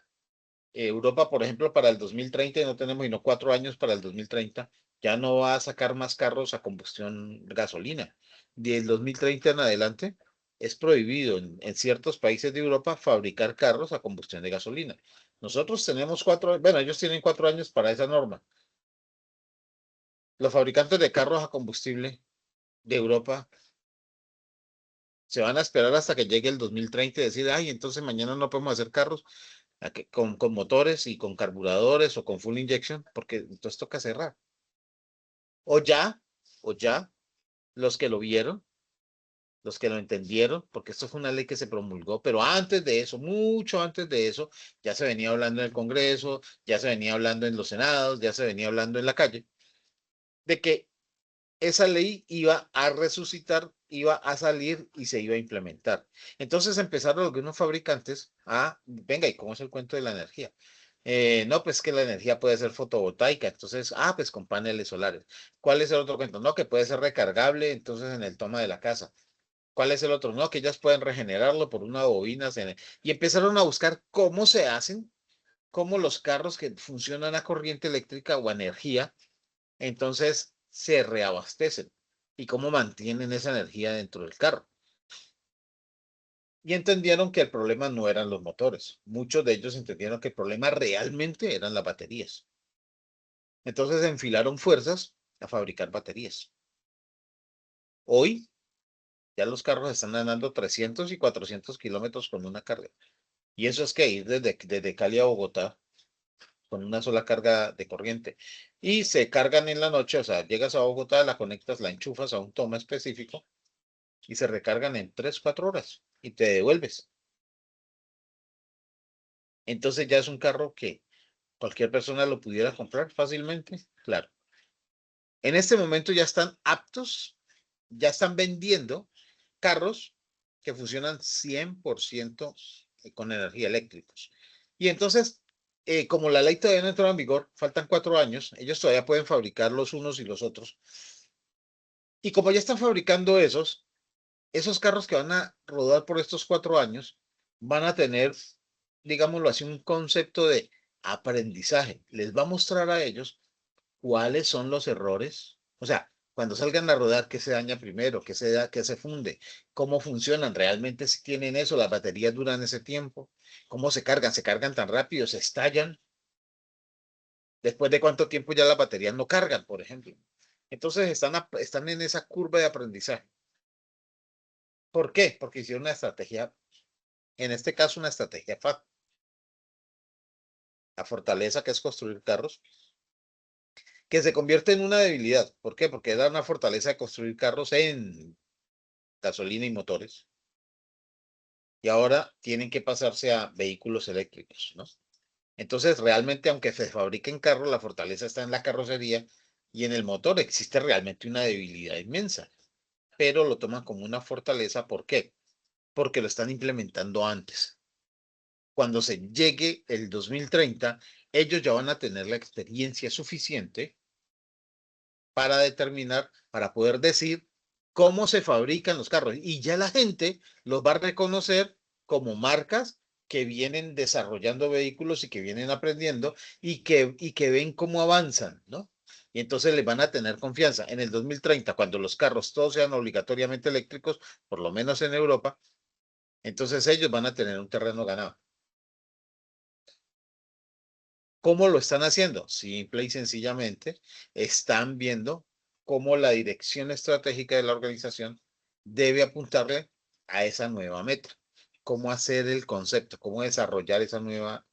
Europa, por ejemplo, para el 2030, no tenemos sino 4 años para el 2030, ya no va a sacar más carros a combustión gasolina. Del 2030 en adelante es prohibido en ciertos países de Europa fabricar carros a combustión de gasolina. Nosotros tenemos 4, bueno, ellos tienen 4 años para esa norma. Los fabricantes de carros a combustible de Europa se van a esperar hasta que llegue el 2030 y decir, ay, entonces mañana no podemos hacer carros con motores y con carburadores o con full injection, porque entonces toca cerrar. O ya, los que lo vieron, los que lo entendieron, porque esto fue una ley que se promulgó, pero antes de eso, mucho antes de eso, ya se venía hablando en el Congreso, ya se venía hablando en los senados, ya se venía hablando en la calle, de que esa ley iba a resucitar, iba a salir y se iba a implementar. Entonces empezaron algunos fabricantes a, venga, ¿y cómo es el cuento de la energía? No, pues que la energía puede ser fotovoltaica, entonces, pues con paneles solares. ¿Cuál es el otro cuento? No, que puede ser recargable, entonces en el toma de la casa. ¿Cuál es el otro? No, que ellas pueden regenerarlo por una bobina. Y empezaron a buscar cómo se hacen, cómo los carros que funcionan a corriente eléctrica o a energía, entonces se reabastecen y cómo mantienen esa energía dentro del carro. Y entendieron que el problema no eran los motores. Muchos de ellos entendieron que el problema realmente eran las baterías. Entonces enfilaron fuerzas a fabricar baterías. Hoy ya los carros están andando 300 y 400 kilómetros con una carga. Y eso es que ir desde Cali a Bogotá con una sola carga de corriente. Y se cargan en la noche, o sea, llegas a Bogotá, la conectas, la enchufas a un toma específico y se recargan en 3, 4 horas y te devuelves. Entonces ya es un carro que cualquier persona lo pudiera comprar fácilmente, claro. En este momento ya están aptos, ya están vendiendo carros que funcionan 100% con energía eléctrica. Y entonces, como la ley todavía no entró en vigor, faltan 4 años, ellos todavía pueden fabricar los unos y los otros. Y como ya están fabricando esos carros que van a rodar por estos 4 años, van a tener, digámoslo así, un concepto de aprendizaje. Les va a mostrar a ellos cuáles son los errores. O sea, cuando salgan a rodar, qué se daña primero, qué se funde, cómo funcionan realmente, si tienen eso, las baterías duran ese tiempo, cómo se cargan tan rápido, se estallan. Después de cuánto tiempo ya las baterías no cargan, por ejemplo. Entonces están en esa curva de aprendizaje. ¿Por qué? Porque hicieron una estrategia, en este caso una estrategia FAT. La fortaleza que es construir carros, que se convierte en una debilidad. ¿Por qué? Porque era una fortaleza de construir carros en gasolina y motores. Y ahora tienen que pasarse a vehículos eléctricos, ¿no? Entonces, realmente, aunque se fabriquen carros, la fortaleza está en la carrocería y en el motor. Existe realmente una debilidad inmensa, pero lo toman como una fortaleza. ¿Por qué? Porque lo están implementando antes. Cuando se llegue el 2030, ellos ya van a tener la experiencia suficiente para determinar, para poder decir cómo se fabrican los carros. Y ya la gente los va a reconocer como marcas que vienen desarrollando vehículos y que vienen aprendiendo y que ven cómo avanzan, ¿no? Y entonces les van a tener confianza. En el 2030, cuando los carros todos sean obligatoriamente eléctricos, por lo menos en Europa, entonces ellos van a tener un terreno ganado. ¿Cómo lo están haciendo? Simple y sencillamente están viendo cómo la dirección estratégica de la organización debe apuntarle a esa nueva meta. Cómo hacer el concepto, cómo desarrollar esa nueva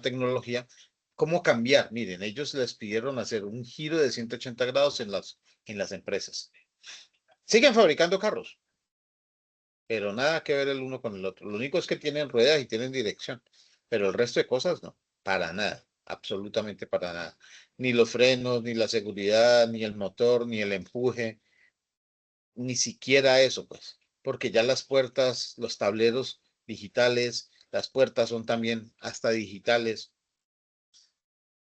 tecnología, cómo cambiar. Miren, ellos les pidieron hacer un giro de 180 grados en las empresas. Siguen fabricando carros, pero nada que ver el uno con el otro. Lo único es que tienen ruedas y tienen dirección, pero el resto de cosas no, para nada, absolutamente para nada. Ni los frenos, ni la seguridad, ni el motor, ni el empuje, ni siquiera eso, pues, porque ya las puertas, los tableros digitales, las puertas son también hasta digitales.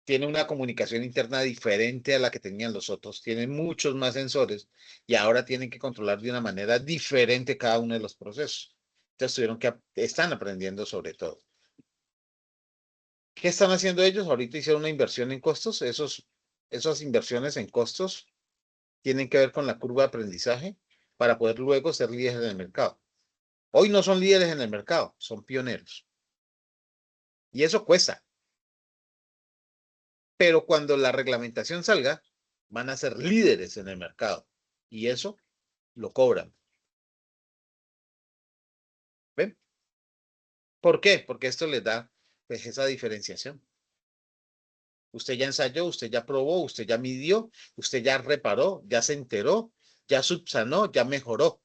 Tiene una comunicación interna diferente a la que tenían los otros, tienen muchos más sensores y ahora tienen que controlar de una manera diferente cada uno de los procesos. Entonces están aprendiendo sobre todo. ¿Qué están haciendo ellos? Ahorita hicieron una inversión en costos. Esas inversiones en costos tienen que ver con la curva de aprendizaje para poder luego ser líderes en el mercado. Hoy no son líderes en el mercado, son pioneros. Y eso cuesta. Pero cuando la reglamentación salga, van a ser líderes en el mercado. Y eso lo cobran. ¿Ven? ¿Por qué? Porque esto les da pues, esa diferenciación. Usted ya ensayó, usted ya probó, usted ya midió, usted ya reparó, ya se enteró, ya subsanó, ya mejoró.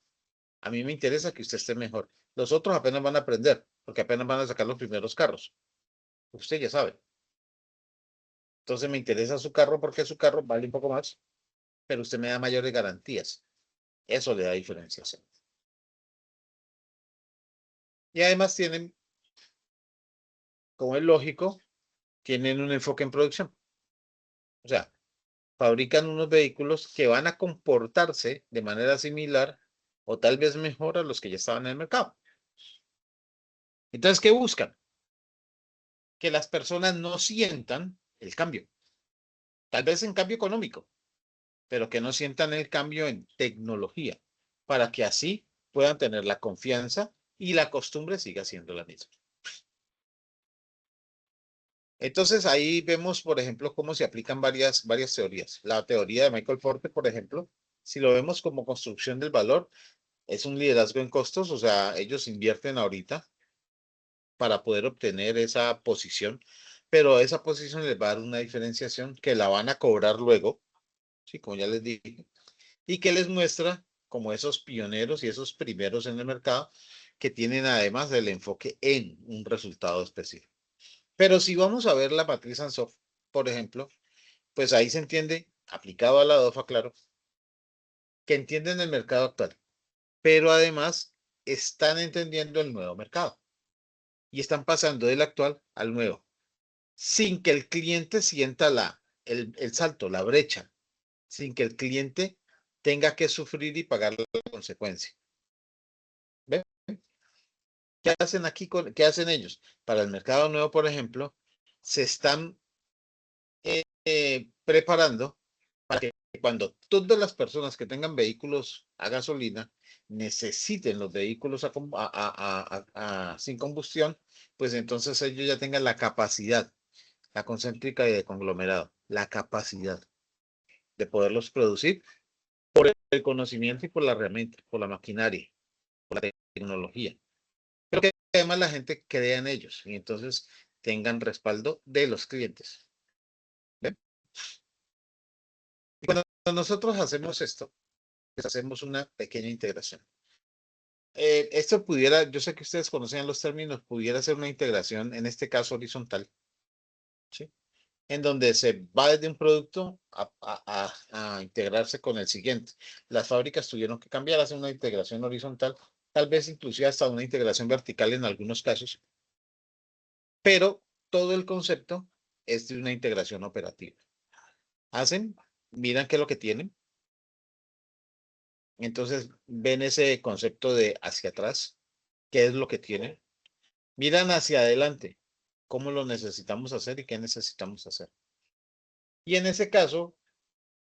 A mí me interesa que usted esté mejor. Los otros apenas van a aprender, porque apenas van a sacar los primeros carros. Usted ya sabe. Entonces me interesa su carro porque su carro vale un poco más, pero usted me da mayores garantías. Eso le da diferenciación. Y además tienen, como es lógico, tienen un enfoque en producción. O sea, fabrican unos vehículos que van a comportarse de manera similar o tal vez mejor a los que ya estaban en el mercado. Entonces, ¿qué buscan? Que las personas no sientan el cambio. Tal vez en cambio económico, pero que no sientan el cambio en tecnología, para que así puedan tener la confianza y la costumbre siga siendo la misma. Entonces ahí vemos, por ejemplo, cómo se aplican varias teorías. La teoría de Michael Porter, por ejemplo, si lo vemos como construcción del valor, es un liderazgo en costos, o sea, ellos invierten ahorita para poder obtener esa posición, pero esa posición les va a dar una diferenciación que la van a cobrar luego, ¿sí? Como ya les dije, y que les muestra como esos pioneros y esos primeros en el mercado que tienen además el enfoque en un resultado específico. Pero si vamos a ver la matriz Ansoff, por ejemplo, pues ahí se entiende, aplicado a la DOFA, claro, que entienden el mercado actual, pero además están entendiendo el nuevo mercado y están pasando del actual al nuevo, sin que el cliente sienta el salto, la brecha, sin que el cliente tenga que sufrir y pagar la consecuencia. ¿Ven? ¿Qué hacen aquí? ¿Qué hacen ellos? Para el mercado nuevo, por ejemplo, se están preparando para que cuando todas las personas que tengan vehículos a gasolina necesiten los vehículos sin combustión, pues entonces ellos ya tengan la capacidad, la concéntrica y de conglomerado, la capacidad de poderlos producir por el conocimiento y por la herramienta, por la maquinaria, por la tecnología. Pero que además la gente crea en ellos y entonces tengan respaldo de los clientes. ¿Ven? Y cuando nosotros hacemos esto, pues hacemos una pequeña integración. Esto pudiera, yo sé que ustedes conocen los términos, pudiera ser una integración, en este caso horizontal, ¿sí? En donde se va desde un producto a integrarse con el siguiente. Las fábricas tuvieron que cambiar, hacer una integración horizontal, tal vez inclusive hasta una integración vertical en algunos casos, pero todo el concepto es de una integración operativa. Hacen, miran qué es lo que tienen, entonces ven ese concepto de hacia atrás, qué es lo que tienen, miran hacia adelante, cómo lo necesitamos hacer y qué necesitamos hacer. Y en ese caso,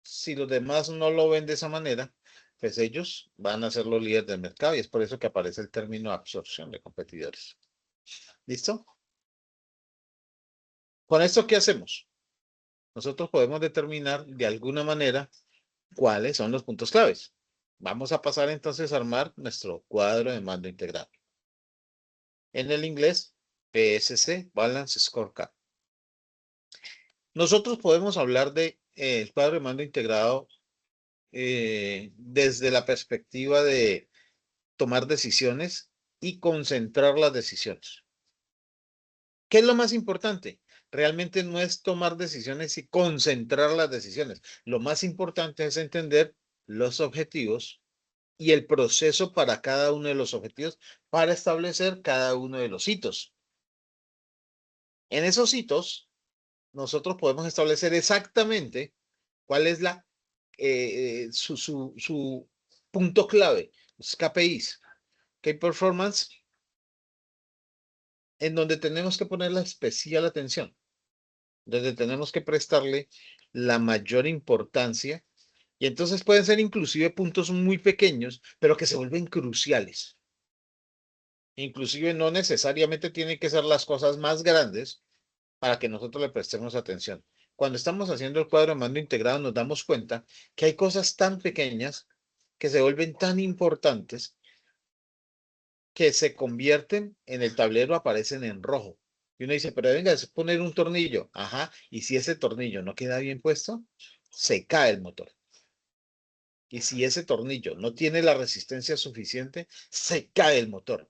si los demás no lo ven de esa manera, pues ellos van a ser los líderes del mercado y es por eso que aparece el término absorción de competidores. ¿Listo? Con esto, ¿qué hacemos? Nosotros podemos determinar de alguna manera cuáles son los puntos claves. Vamos a pasar entonces a armar nuestro cuadro de mando integrado. En el inglés, PSC, Balance Scorecard. Nosotros podemos hablar de el cuadro de mando integrado desde la perspectiva de tomar decisiones y concentrar las decisiones. ¿Qué es lo más importante? Realmente no es tomar decisiones y concentrar las decisiones. Lo más importante es entender los objetivos y el proceso para cada uno de los objetivos para establecer cada uno de los hitos. En esos hitos, nosotros podemos establecer exactamente cuál es su punto clave, los KPIs, Key Performance, en donde tenemos que poner la especial atención, donde tenemos que prestarle la mayor importancia, y entonces pueden ser inclusive puntos muy pequeños, pero que se vuelven cruciales. Inclusive no necesariamente tienen que ser las cosas más grandes para que nosotros le prestemos atención. Cuando estamos haciendo el cuadro de mando integrado, nos damos cuenta que hay cosas tan pequeñas que se vuelven tan importantes que se convierten en el tablero, aparecen en rojo. Y uno dice, pero venga, es poner un tornillo. Ajá, y si ese tornillo no queda bien puesto, se cae el motor. Y si ese tornillo no tiene la resistencia suficiente, se cae el motor.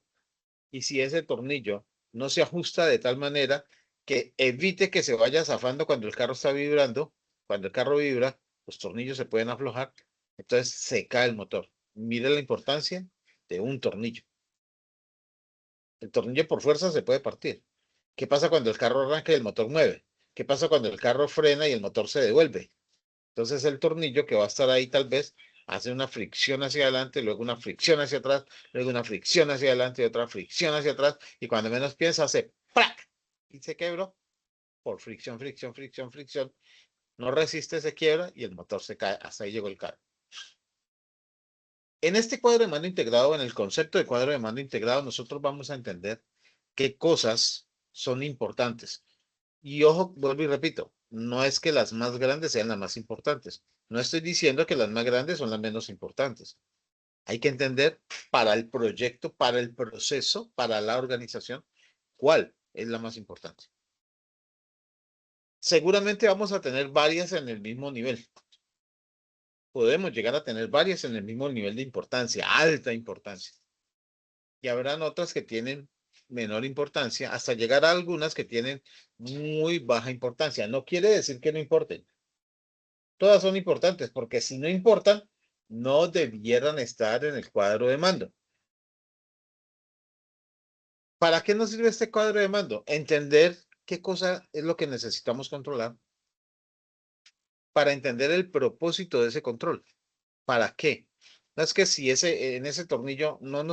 Y si ese tornillo no se ajusta de tal manera que evite que se vaya zafando cuando el carro está vibrando, cuando el carro vibra, los tornillos se pueden aflojar, entonces se cae el motor. Mire la importancia de un tornillo. El tornillo por fuerza se puede partir. ¿Qué pasa cuando el carro arranca y el motor mueve? ¿Qué pasa cuando el carro frena y el motor se devuelve? Entonces el tornillo que va a estar ahí tal vez hace una fricción hacia adelante, luego una fricción hacia atrás, luego una fricción hacia adelante y otra fricción hacia atrás, y cuando menos piensa hace ¡prac! Y se quebró por fricción, fricción, fricción, fricción. No resiste, se quiebra y el motor se cae. Hasta ahí llegó el carro. En este cuadro de mando integrado, en el concepto de cuadro de mando integrado, nosotros vamos a entender qué cosas son importantes. Y ojo, vuelvo y repito, no es que las más grandes sean las más importantes. No estoy diciendo que las más grandes son las menos importantes. Hay que entender para el proyecto, para el proceso, para la organización, cuál es la más importante. Seguramente vamos a tener varias en el mismo nivel. Podemos llegar a tener varias en el mismo nivel de importancia, alta importancia. Y habrán otras que tienen menor importancia, hasta llegar a algunas que tienen muy baja importancia. No quiere decir que no importen. Todas son importantes, porque si no importan, no debieran estar en el cuadro de mando. ¿Para qué nos sirve este cuadro de mando? Entender qué cosa es lo que necesitamos controlar para entender el propósito de ese control. ¿Para qué? No es que si en ese tornillo no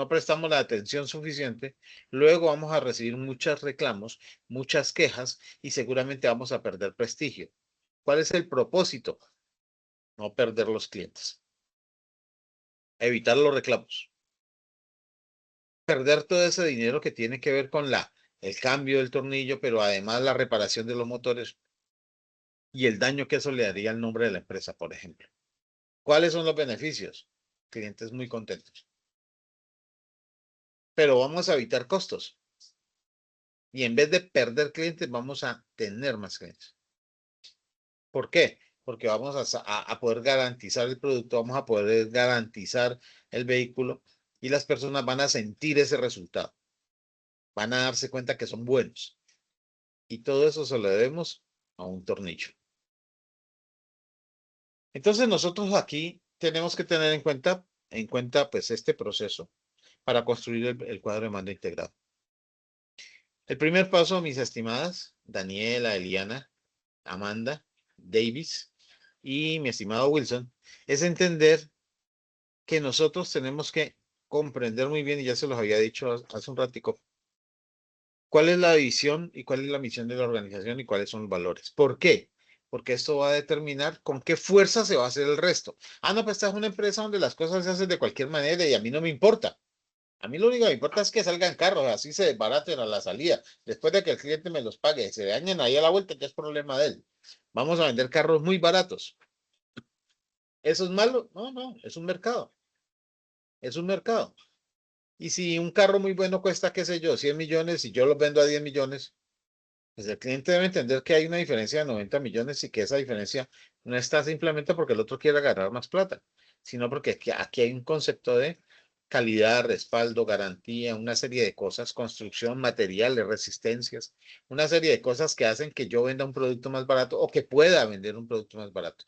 prestamos la atención suficiente, luego vamos a recibir muchos reclamos, muchas quejas y seguramente vamos a perder prestigio. ¿Cuál es el propósito? No perder los clientes. Evitar los reclamos. Perder todo ese dinero que tiene que ver con el cambio del tornillo, pero además la reparación de los motores y el daño que eso le haría al nombre de la empresa, por ejemplo. ¿Cuáles son los beneficios? Clientes muy contentos. Pero vamos a evitar costos. Y en vez de perder clientes, vamos a tener más clientes. ¿Por qué? Porque vamos a poder garantizar el producto, vamos a poder garantizar el vehículo y las personas van a sentir ese resultado. Van a darse cuenta que son buenos. Y todo eso se lo debemos a un tornillo. Entonces nosotros aquí tenemos que tener en cuenta pues este proceso para construir el cuadro de mando integrado. El primer paso, mis estimadas, Daniela, Eliana, Amanda, Davis y mi estimado Wilson, es entender que nosotros tenemos que comprender muy bien, y ya se los había dicho hace un ratico, cuál es la visión y cuál es la misión de la organización y cuáles son los valores. ¿Por qué? Porque esto va a determinar con qué fuerza se va a hacer el resto. Ah, no, pues esta es una empresa donde las cosas se hacen de cualquier manera y a mí no me importa. A mí lo único que me importa es que salgan carros, así se desbaraten a la salida. Después de que el cliente me los pague, se dañen ahí a la vuelta, que es problema de él. Vamos a vender carros muy baratos. ¿Eso es malo? No, no, es un mercado. Es un mercado. Y si un carro muy bueno cuesta, qué sé yo, 100 millones y yo los vendo a 10 millones, pues el cliente debe entender que hay una diferencia de 90 millones y que esa diferencia no está simplemente porque el otro quiera ganar más plata, sino porque aquí hay un concepto de calidad, respaldo, garantía, una serie de cosas, construcción, materiales, resistencias, una serie de cosas que hacen que yo venda un producto más barato o que pueda vender un producto más barato.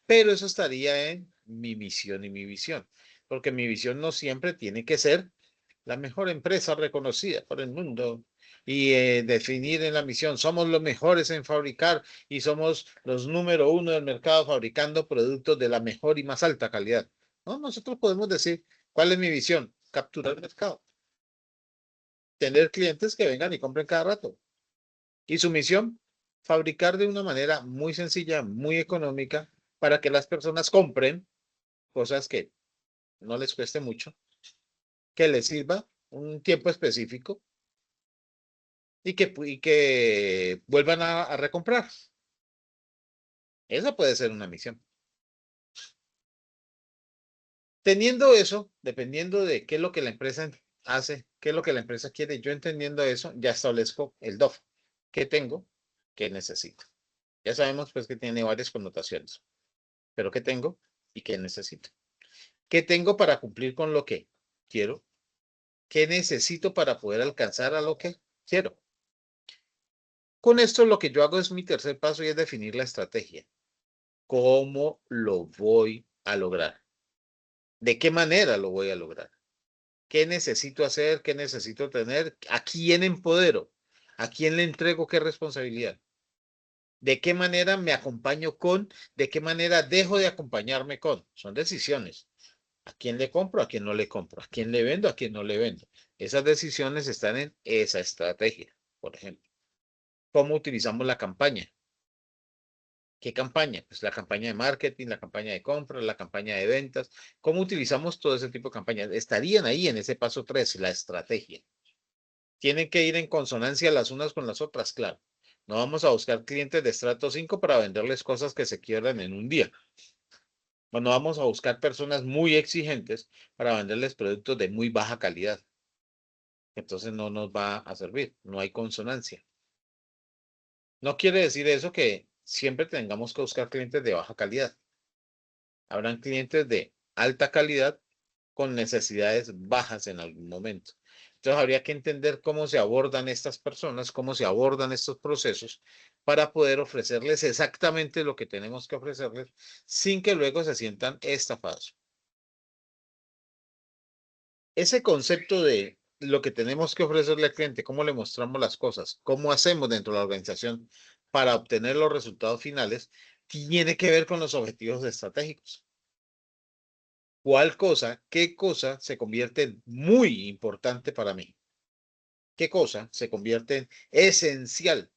Pero eso estaría en mi misión y mi visión, porque mi visión no siempre tiene que ser la mejor empresa reconocida por el mundo y definir en la misión, somos los mejores en fabricar y somos los número uno del mercado fabricando productos de la mejor y más alta calidad. No, nosotros podemos decir, ¿cuál es mi visión? Capturar el mercado. Tener clientes que vengan y compren cada rato. Y su misión, fabricar de una manera muy sencilla, muy económica, para que las personas compren cosas que no les cueste mucho, que les sirva un tiempo específico y que vuelvan a recomprar. Esa puede ser una misión. Teniendo eso, dependiendo de qué es lo que la empresa hace, qué es lo que la empresa quiere, yo entendiendo eso, ya establezco el DOF. ¿Qué tengo? ¿Qué necesito? Ya sabemos pues que tiene varias connotaciones, pero ¿qué tengo y qué necesito? ¿Qué tengo para cumplir con lo que quiero? ¿Qué necesito para poder alcanzar a lo que quiero? Con esto lo que yo hago es mi tercer paso y es definir la estrategia. ¿Cómo lo voy a lograr? ¿De qué manera lo voy a lograr? ¿Qué necesito hacer? ¿Qué necesito tener? ¿A quién empodero? ¿A quién le entrego qué responsabilidad? ¿De qué manera me acompaño con? ¿De qué manera dejo de acompañarme con? Son decisiones. ¿A quién le compro? ¿A quién no le compro? ¿A quién le vendo? ¿A quién no le vendo? Esas decisiones están en esa estrategia, por ejemplo. ¿Cómo utilizamos la campaña? ¿Qué campaña? Pues la campaña de marketing, la campaña de compra, la campaña de ventas. ¿Cómo utilizamos todo ese tipo de campañas? Estarían ahí en ese paso 3, la estrategia. Tienen que ir en consonancia las unas con las otras, claro. No vamos a buscar clientes de estrato 5 para venderles cosas que se quiebran en un día. Bueno, vamos a buscar personas muy exigentes para venderles productos de muy baja calidad. Entonces no nos va a servir, no hay consonancia. No quiere decir eso que siempre tengamos que buscar clientes de baja calidad. Habrán clientes de alta calidad con necesidades bajas en algún momento. Entonces habría que entender cómo se abordan estas personas, cómo se abordan estos procesos para poder ofrecerles exactamente lo que tenemos que ofrecerles sin que luego se sientan estafados. Ese concepto de lo que tenemos que ofrecerle al cliente, cómo le mostramos las cosas, cómo hacemos dentro de la organización para obtener los resultados finales, tiene que ver con los objetivos estratégicos. ¿Qué cosa se convierte en muy importante para mí? ¿Qué cosa se convierte en esencial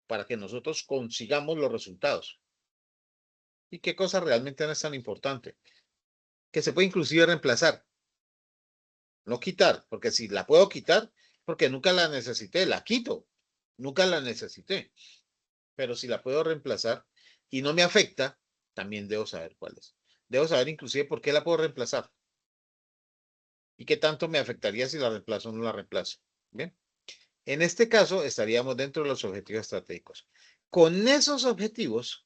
para que nosotros consigamos los resultados? ¿Y qué cosa realmente no es tan importante? Que se puede inclusive reemplazar, no quitar, porque si la puedo quitar, porque nunca la necesité, la quito, nunca la necesité. Pero si la puedo reemplazar y no me afecta, también debo saber cuál es. Debo saber inclusive por qué la puedo reemplazar y qué tanto me afectaría si la reemplazo o no la reemplazo. Bien. En este caso, estaríamos dentro de los objetivos estratégicos. Con esos objetivos,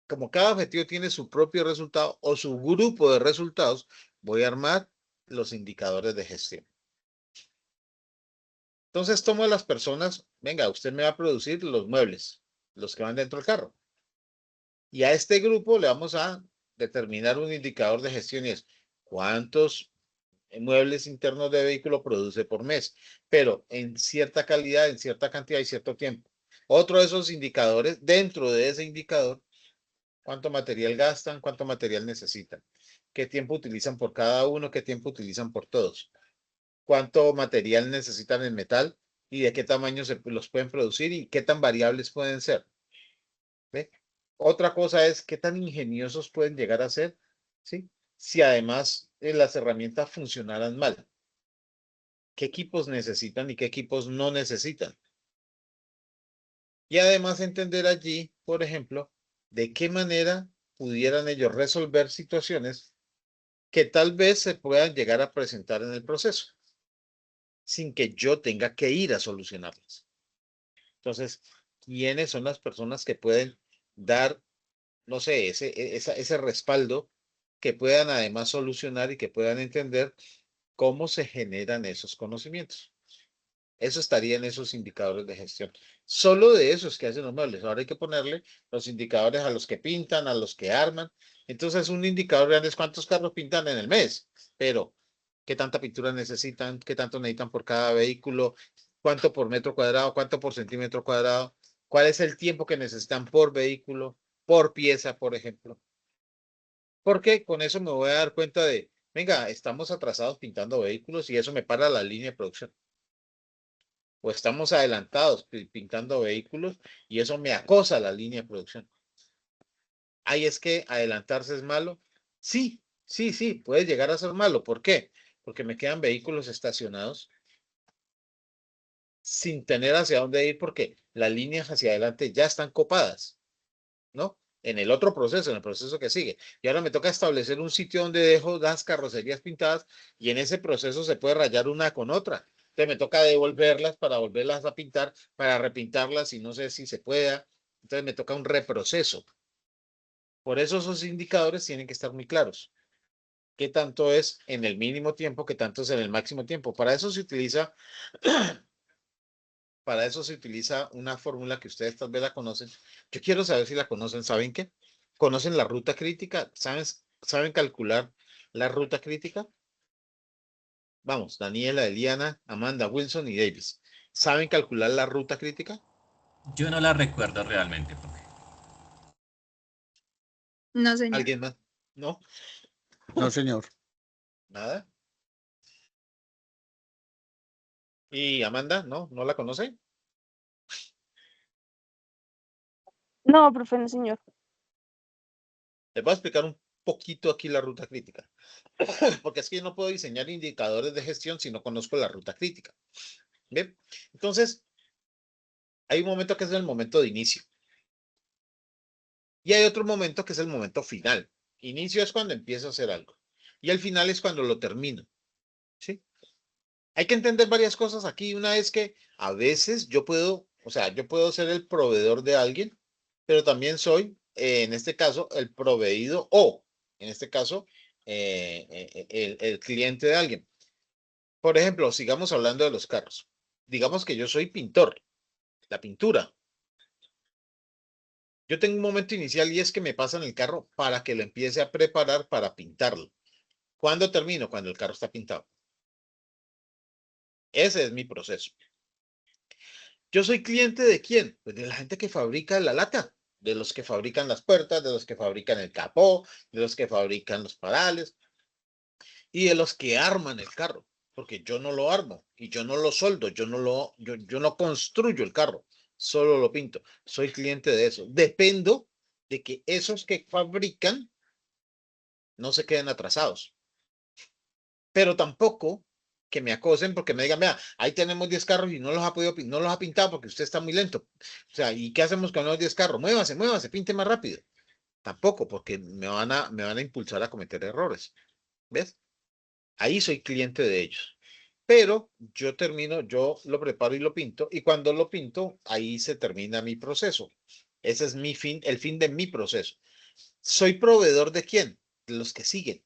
como cada objetivo tiene su propio resultado o su grupo de resultados, voy a armar los indicadores de gestión. Entonces, tomo a las personas, venga, usted me va a producir los muebles, los que van dentro del carro. Y a este grupo le vamos a determinar un indicador de gestión y es cuántos muebles internos de vehículo produce por mes, pero en cierta calidad, en cierta cantidad y cierto tiempo. Otro de esos indicadores, dentro de ese indicador, cuánto material gastan, cuánto material necesitan, qué tiempo utilizan por cada uno, qué tiempo utilizan por todos, cuánto material necesitan en metal y de qué tamaño se los pueden producir y qué tan variables pueden ser. ¿Ve? Otra cosa es qué tan ingeniosos pueden llegar a ser, ¿sí? Si además las herramientas funcionaran mal. ¿Qué equipos necesitan y qué equipos no necesitan? Y además entender allí, por ejemplo, de qué manera pudieran ellos resolver situaciones que tal vez se puedan llegar a presentar en el proceso, sin que yo tenga que ir a solucionarlas. Entonces, ¿quiénes son las personas que pueden dar, no sé, ese respaldo, que puedan además solucionar y que puedan entender cómo se generan esos conocimientos? Eso estaría en esos indicadores de gestión. Solo de esos que hacen los muebles. Ahora hay que ponerle los indicadores a los que pintan, a los que arman. Entonces, un indicador grande es cuántos carros pintan en el mes, pero qué tanta pintura necesitan, qué tanto necesitan por cada vehículo, cuánto por metro cuadrado, cuánto por centímetro cuadrado, cuál es el tiempo que necesitan por vehículo, por pieza, por ejemplo. Porque con eso me voy a dar cuenta de, venga, estamos atrasados pintando vehículos y eso me para la línea de producción. O estamos adelantados pintando vehículos y eso me acosa la línea de producción. Ay, es que adelantarse es malo. Sí, sí, sí, puede llegar a ser malo. ¿Por qué? Porque me quedan vehículos estacionados sin tener hacia dónde ir porque las líneas hacia adelante ya están copadas, ¿no? En el otro proceso, en el proceso que sigue. Y ahora me toca establecer un sitio donde dejo las carrocerías pintadas y en ese proceso se puede rayar una con otra. Entonces me toca devolverlas para volverlas a pintar, para repintarlas y no sé si se pueda. Entonces me toca un reproceso. Por eso esos indicadores tienen que estar muy claros. ¿Qué tanto es en el mínimo tiempo? ¿Qué tanto es en el máximo tiempo? Para eso se utiliza una fórmula que ustedes tal vez la conocen. Yo quiero saber si la conocen. ¿Saben qué? ¿Conocen la ruta crítica? ¿Saben calcular la ruta crítica? Vamos, Daniela, Eliana, Amanda, Wilson y Davis. ¿Saben calcular la ruta crítica? Yo no la recuerdo realmente, profe. No, señor. ¿Alguien más? ¿No? No, señor. ¿Nada? ¿Y Amanda? ¿No? ¿No la conoce? No, profe, no, señor. Les voy a explicar un poquito aquí la ruta crítica. Porque es que yo no puedo diseñar indicadores de gestión si no conozco la ruta crítica. ¿Bien? Entonces, hay un momento que es el momento de inicio. Y hay otro momento que es el momento final. Inicio es cuando empiezo a hacer algo. Y el final es cuando lo termino. ¿Sí? Hay que entender varias cosas aquí. Una es que a veces yo puedo, o sea, yo puedo ser el proveedor de alguien, pero también soy, en este caso, el proveído o, en este caso, el cliente de alguien. Por ejemplo, sigamos hablando de los carros. Digamos que yo soy pintor, la pintura. Yo tengo un momento inicial y es que me pasan el carro para que lo empiece a preparar para pintarlo. ¿Cuándo termino? Cuando el carro está pintado. Ese es mi proceso. ¿Yo soy cliente de quién? Pues de la gente que fabrica la lata, de los que fabrican las puertas, de los que fabrican el capó, de los que fabrican los parales y de los que arman el carro, porque yo no lo armo y yo no lo soldo, yo no construyo el carro, solo lo pinto. Soy cliente de eso. Dependo de que esos que fabrican no se queden atrasados, pero tampoco que me acosen porque me digan, vea, ahí tenemos 10 carros y no los ha podido, no los ha pintado porque usted está muy lento. O sea, ¿y qué hacemos con los 10 carros? Muévase, muévase, pinte más rápido. Tampoco, porque me van a impulsar a cometer errores. ¿Ves? Ahí soy cliente de ellos. Pero yo termino, yo lo preparo y lo pinto, y cuando lo pinto, ahí se termina mi proceso. Ese es mi fin, el fin de mi proceso. ¿Soy proveedor de quién? De los que siguen.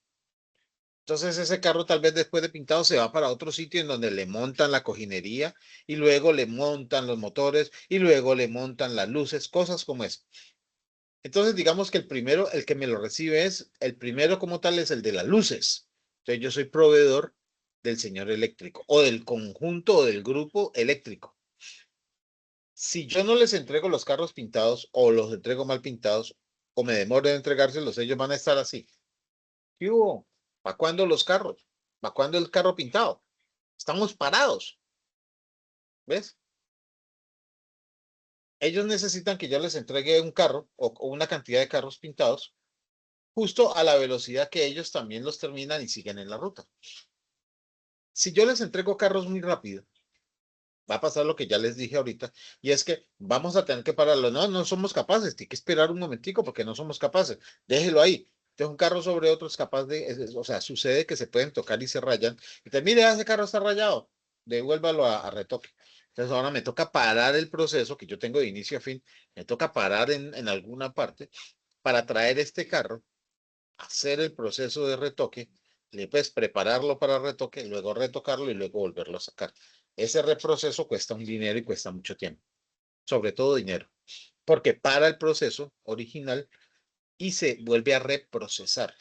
Entonces ese carro tal vez después de pintado se va para otro sitio en donde le montan la cojinería y luego le montan los motores y luego le montan las luces, cosas como eso. Entonces digamos que el primero, el que me lo recibe es, el primero como tal es el de las luces. Entonces yo soy proveedor del señor eléctrico o del conjunto o del grupo eléctrico. Si yo no les entrego los carros pintados o los entrego mal pintados o me demoro en entregárselos, ellos van a estar así. ¿Qué hubo? ¿Para cuándo los carros? ¿Para cuándo el carro pintado? Estamos parados. ¿Ves? Ellos necesitan que yo les entregue un carro o una cantidad de carros pintados justo a la velocidad que ellos también los terminan y siguen en la ruta. Si yo les entrego carros muy rápido, va a pasar lo que ya les dije ahorita, y es que vamos a tener que pararlo. No, no somos capaces, tiene que esperar un momentico porque no somos capaces. Déjelo ahí. Entonces un carro sobre otro es capaz de, o sea, sucede que se pueden tocar y se rayan. Y te mire, ese carro está rayado, devuélvalo a retoque. Entonces ahora me toca parar el proceso que yo tengo de inicio a fin, me toca parar en alguna parte para traer este carro, hacer el proceso de retoque, pues prepararlo para retoque, luego retocarlo y luego volverlo a sacar. Ese reproceso cuesta un dinero y cuesta mucho tiempo, sobre todo dinero, porque para el proceso original y se vuelve a reprocesar.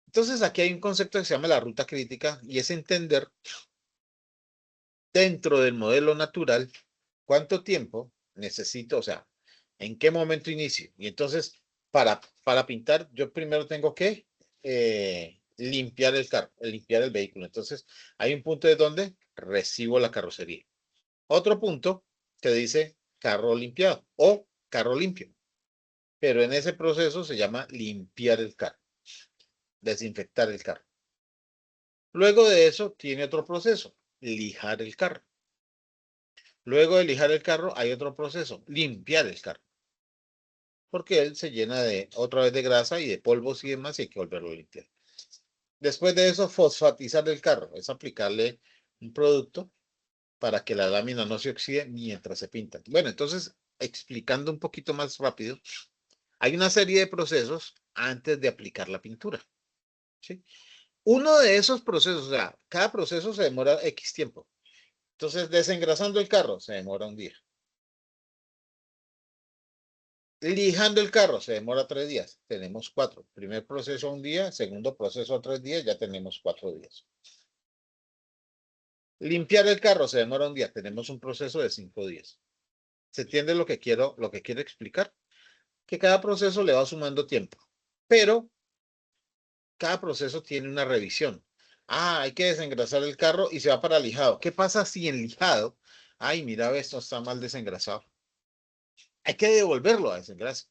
Entonces aquí hay un concepto que se llama la ruta crítica y es entender dentro del modelo natural cuánto tiempo necesito, o sea, en qué momento inicio. Y entonces, para pintar, yo primero tengo que limpiar el carro, limpiar el vehículo. Entonces, hay un punto de donde recibo la carrocería. Otro punto que dice carro limpiado o carro limpio. Pero en ese proceso se llama limpiar el carro, desinfectar el carro. Luego de eso tiene otro proceso, lijar el carro. Luego de lijar el carro hay otro proceso, limpiar el carro. Porque él se llena de otra vez de grasa y de polvos y demás y hay que volverlo a limpiar. Después de eso, fosfatizar el carro, es aplicarle un producto para que la lámina no se oxide mientras se pinta. Bueno, entonces, explicando un poquito más rápido, hay una serie de procesos antes de aplicar la pintura. ¿Sí? Uno de esos procesos, o sea, cada proceso se demora X tiempo. Entonces, desengrasando el carro se demora un día. Lijando el carro se demora 3 días. Tenemos 4. Primer proceso un día, segundo proceso 3 días, ya tenemos 4 días. Limpiar el carro se demora un día. Tenemos un proceso de 5 días. ¿Se entiende lo que quiero explicar? Que cada proceso le va sumando tiempo, pero cada proceso tiene una revisión. Ah, hay que desengrasar el carro y se va para lijado. ¿Qué pasa si en lijado, ay, mira, esto está mal desengrasado? Hay que devolverlo a desengrase.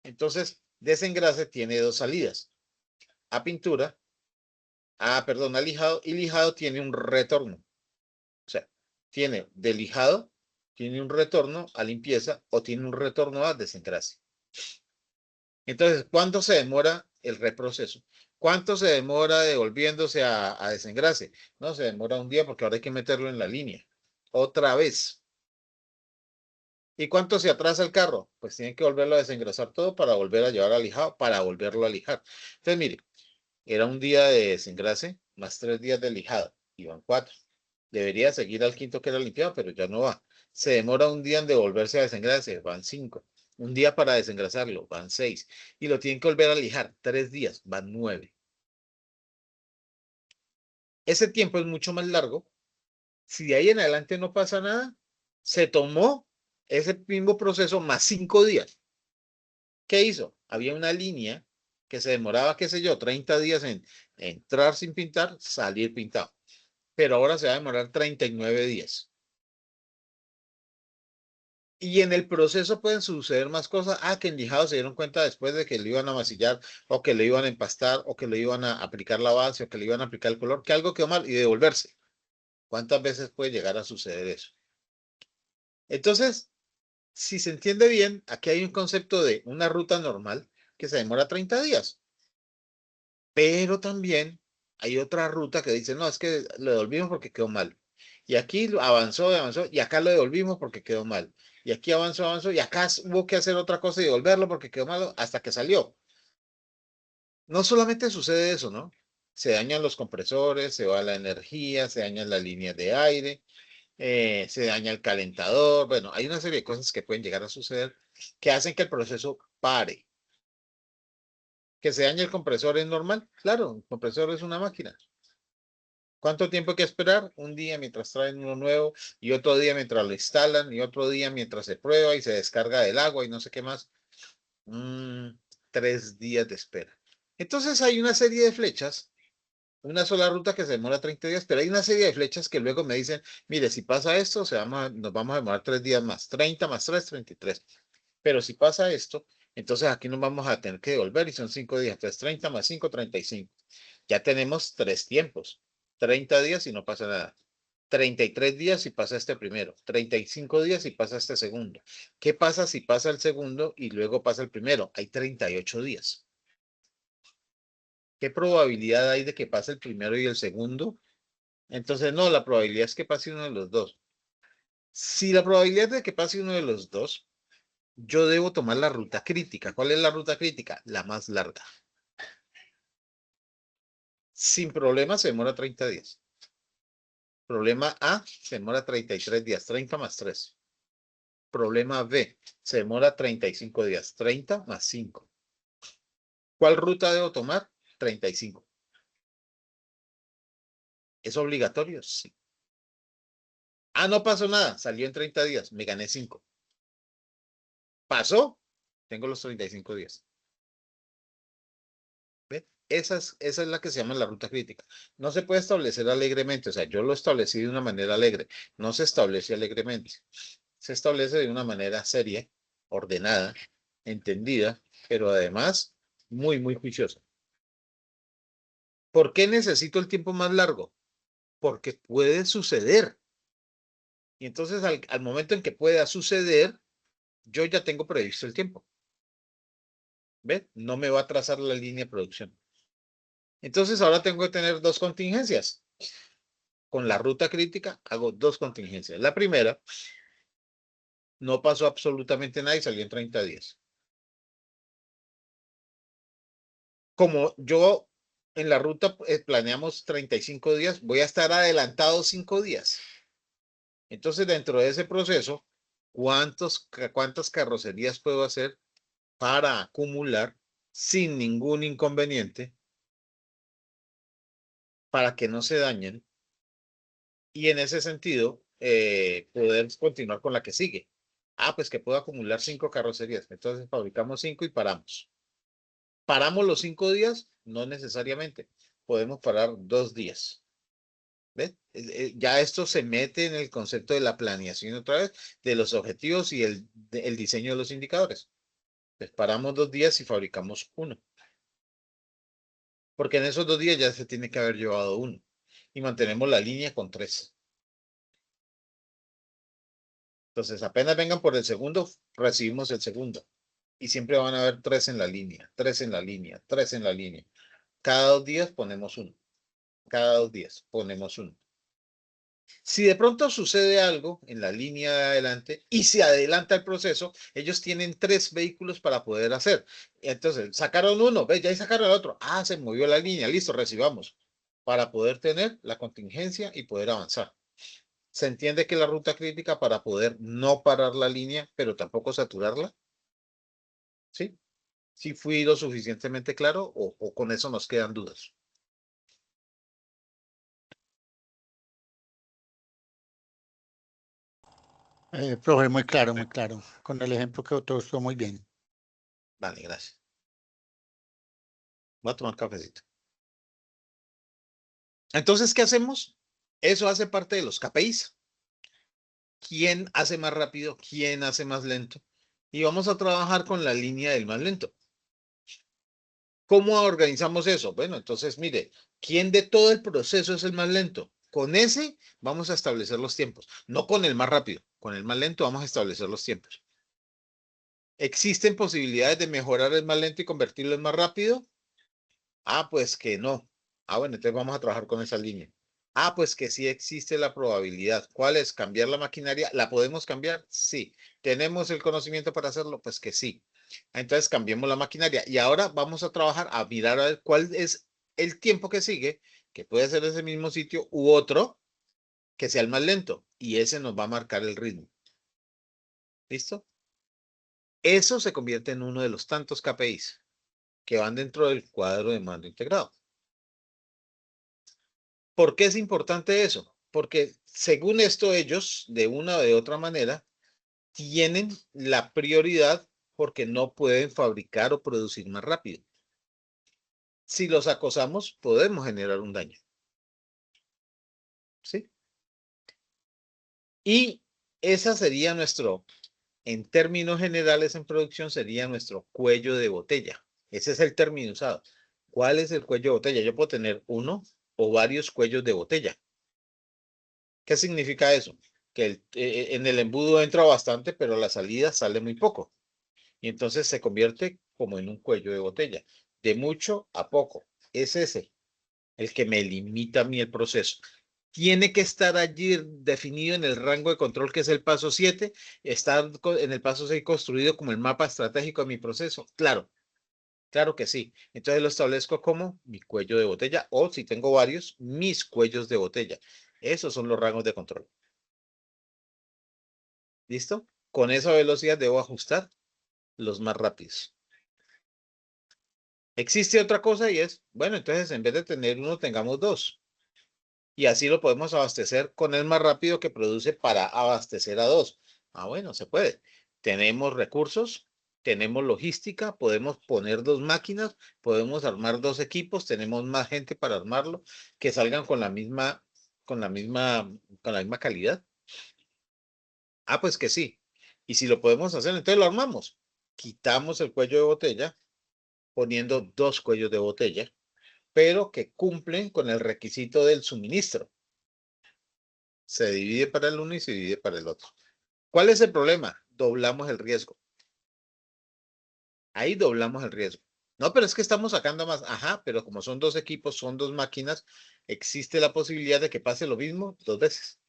Entonces, desengrase tiene dos salidas. A pintura, perdón, a lijado, y lijado tiene un retorno. O sea, tiene de lijado, tiene un retorno a limpieza o tiene un retorno a desengrase. Entonces, ¿cuánto se demora el reproceso? ¿Cuánto se demora devolviéndose a desengrase? No, se demora un día porque ahora hay que meterlo en la línea. Otra vez. ¿Y cuánto se atrasa el carro? Pues tienen que volverlo a desengrasar todo para volver a llevar al lijado, para volverlo a lijar. Entonces, mire, era un día de desengrase más 3 días de lijado. Iban 4. Debería seguir al quinto que era limpiado, pero ya no va. Se demora un día en devolverse a desengrase, van 5. Un día para desengrasarlo, van 6. Y lo tienen que volver a lijar, 3 días, van 9. Ese tiempo es mucho más largo. Si de ahí en adelante no pasa nada, se tomó ese mismo proceso más 5 días. ¿Qué hizo? Había una línea que se demoraba, qué sé yo, 30 días en entrar sin pintar, salir pintado. Pero ahora se va a demorar 39 días. Y en el proceso pueden suceder más cosas. Que en lijado se dieron cuenta después de que le iban a masillar, o que le iban a empastar, o que le iban a aplicar la base, o que le iban a aplicar el color, que algo quedó mal y devolverse. ¿Cuántas veces puede llegar a suceder eso? Entonces, si se entiende bien, aquí hay un concepto de una ruta normal que se demora 30 días. Pero también hay otra ruta que dice, no, es que lo devolvimos porque quedó mal. Y aquí avanzó, avanzó, y acá lo devolvimos porque quedó mal. Y aquí avanzó, avanzó, y acá hubo que hacer otra cosa y devolverlo porque quedó mal hasta que salió. No solamente sucede eso, ¿no? Se dañan los compresores, se va la energía, se dañan las líneas de aire, se daña el calentador. Bueno, hay una serie de cosas que pueden llegar a suceder que hacen que el proceso pare. Que se dañe el compresor es normal. Claro, el compresor es una máquina. ¿Cuánto tiempo hay que esperar? Un día mientras traen uno nuevo y otro día mientras lo instalan y otro día mientras se prueba y se descarga del agua y no sé qué más. 3 días de espera. Entonces hay una serie de flechas, una sola ruta que se demora 30 días, pero hay una serie de flechas que luego me dicen, mire, si pasa esto, nos vamos a demorar 3 días más. 30 más 3, 33. Pero si pasa esto, entonces aquí nos vamos a tener que devolver y son 5 días. Entonces 30 más 5, 35. Ya tenemos 3 tiempos. 30 días y no pasa nada. 33 días si pasa este primero. 35 días si pasa este segundo. ¿Qué pasa si pasa el segundo y luego pasa el primero? Hay 38 días. ¿Qué probabilidad hay de que pase el primero y el segundo? Entonces, no, la probabilidad es que pase uno de los dos. Si la probabilidad de que pase uno de los dos, yo debo tomar la ruta crítica. ¿Cuál es la ruta crítica? La más larga. Sin problema se demora 30 días. Problema A se demora 33 días, 30 más 3. Problema B se demora 35 días, 30 más 5. ¿Cuál ruta debo tomar? 35. ¿Es obligatorio? Sí. No pasó nada, salió en 30 días, me gané 5. ¿Pasó? Tengo los 35 días. ¿Ve? Esa es la que se llama la ruta crítica. No se puede establecer alegremente, o sea, yo lo establecí de una manera alegre, no se establece alegremente. Se establece de una manera seria, ordenada, entendida, pero además muy, muy juiciosa. ¿Por qué necesito el tiempo más largo? Porque puede suceder. Y entonces al momento en que pueda suceder, yo ya tengo previsto el tiempo. ¿Ves? No me va a trazar la línea de producción. Entonces ahora tengo que tener dos contingencias. Con la ruta crítica hago dos contingencias. La primera, no pasó absolutamente nada y salió en 30 días. Como yo en la ruta planeamos 35 días, voy a estar adelantado 5 días. Entonces, dentro de ese proceso, ¿cuántas carrocerías puedo hacer para acumular sin ningún inconveniente para que no se dañen? Y en ese sentido, poder continuar con la que sigue. Ah, pues que puedo acumular 5 carrocerías. Entonces fabricamos 5 y paramos. ¿Paramos los 5 días? No necesariamente. Podemos parar 2 días. ¿Ves? Ya esto se mete en el concepto de la planeación otra vez, de los objetivos y el diseño de los indicadores. Pues paramos 2 días y fabricamos 1. Porque en esos 2 días ya se tiene que haber llevado 1. Y mantenemos la línea con 3. Entonces, apenas vengan por el segundo, recibimos el segundo. Y siempre van a haber 3 en la línea, 3 en la línea, 3 en la línea. Cada 2 días ponemos 1. Cada 2 días ponemos 1. Si de pronto sucede algo en la línea de adelante y se adelanta el proceso, ellos tienen 3 vehículos para poder hacer. Entonces, sacaron 1, ¿ves? Ya ahí sacaron el otro. Ah, se movió la línea, listo, recibamos. Para poder tener la contingencia y poder avanzar. Se entiende que la ruta crítica para poder no parar la línea, pero tampoco saturarla. ¿Sí? ¿Sí fui lo suficientemente claro o con eso nos quedan dudas? Profe, muy claro, muy claro. Con el ejemplo que todo estuvo muy bien. Vale, gracias. Voy a tomar cafecito. Entonces, ¿qué hacemos? Eso hace parte de los KPIs. ¿Quién hace más rápido? ¿Quién hace más lento? Y vamos a trabajar con la línea del más lento. ¿Cómo organizamos eso? Bueno, entonces, mire, ¿quién de todo el proceso es el más lento? Con ese vamos a establecer los tiempos. No con el más rápido. Con el más lento vamos a establecer los tiempos. ¿Existen posibilidades de mejorar el más lento y convertirlo en más rápido? Ah, pues que no. Ah, bueno, entonces vamos a trabajar con esa línea. Ah, pues que sí existe la probabilidad. ¿Cuál es? ¿Cambiar la maquinaria? ¿La podemos cambiar? Sí. ¿Tenemos el conocimiento para hacerlo? Pues que sí. Entonces cambiemos la maquinaria. Y ahora vamos a trabajar a mirar a ver cuál es el tiempo que sigue, que puede ser ese mismo sitio u otro que sea el más lento. Y ese nos va a marcar el ritmo. ¿Listo? Eso se convierte en uno de los tantos KPIs que van dentro del cuadro de mando integrado. ¿Por qué es importante eso? Porque según esto ellos, de una o de otra manera, tienen la prioridad porque no pueden fabricar o producir más rápido. Si los acosamos, podemos generar un daño. ¿Sí? Y esa sería en términos generales en producción, sería nuestro cuello de botella. Ese es el término usado. ¿Cuál es el cuello de botella? Yo puedo tener uno o varios cuellos de botella. ¿Qué significa eso? Que en el embudo entra bastante, pero la salida sale muy poco. Y entonces se convierte como en un cuello de botella. De mucho a poco. Es ese el que me limita a mí el proceso. Tiene que estar allí definido en el rango de control, que es el paso 7. Estar en el paso 6 construido como el mapa estratégico de mi proceso. Claro, claro que sí. Entonces lo establezco como mi cuello de botella o si tengo varios, mis cuellos de botella. Esos son los rangos de control. ¿Listo? Con esa velocidad debo ajustar los más rápidos. Existe otra cosa y es, bueno, entonces en vez de tener uno, tengamos 2. Y así lo podemos abastecer con el más rápido que produce para abastecer a 2. Ah, bueno, se puede. Tenemos recursos, tenemos logística, podemos poner 2 máquinas, podemos armar 2 equipos, tenemos más gente para armarlo, que salgan con la misma calidad. Ah, pues que sí. Y si lo podemos hacer, entonces lo armamos. Quitamos el cuello de botella, poniendo 2 cuellos de botella, pero que cumplen con el requisito del suministro. Se divide para el uno y se divide para el otro. ¿Cuál es el problema? Doblamos el riesgo. Ahí doblamos el riesgo. No, pero es que estamos sacando más. Ajá, pero como son 2 equipos, son 2 máquinas, existe la posibilidad de que pase lo mismo 2 veces.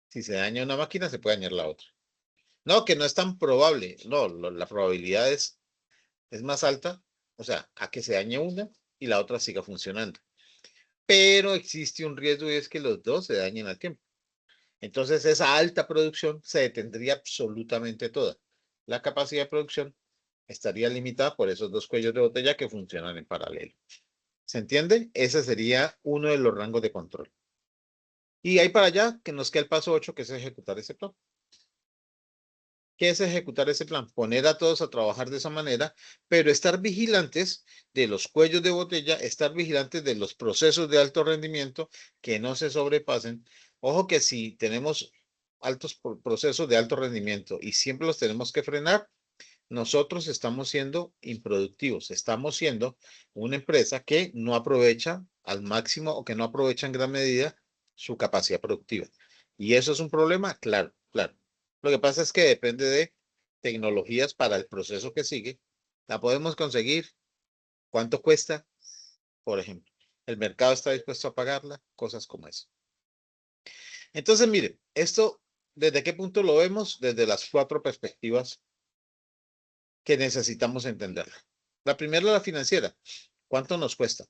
Si se daña una máquina, se puede dañar la otra. No, que no es tan probable. No, la probabilidad es más alta, o sea, a que se dañe una y la otra siga funcionando. Pero existe un riesgo y es que los 2 se dañen al tiempo. Entonces, esa alta producción se detendría absolutamente toda. La capacidad de producción estaría limitada por esos 2 cuellos de botella que funcionan en paralelo. ¿Se entiende? Ese sería uno de los rangos de control. Y ahí para allá, que nos queda el paso 8, que es ejecutar ese plan. ¿Qué es ejecutar ese plan? Poner a todos a trabajar de esa manera, pero estar vigilantes de los cuellos de botella, estar vigilantes de los procesos de alto rendimiento que no se sobrepasen. Ojo que si tenemos altos procesos de alto rendimiento y siempre los tenemos que frenar, nosotros estamos siendo improductivos, estamos siendo una empresa que no aprovecha al máximo o que no aprovecha en gran medida su capacidad productiva. ¿Y eso es un problema? Claro, claro. Lo que pasa es que depende de tecnologías para el proceso que sigue. ¿La podemos conseguir? ¿Cuánto cuesta? Por ejemplo, ¿el mercado está dispuesto a pagarla? Cosas como eso. Entonces, mire, esto, ¿desde qué punto lo vemos? Desde las 4 perspectivas que necesitamos entender. La primera es la financiera. ¿Cuánto nos cuesta?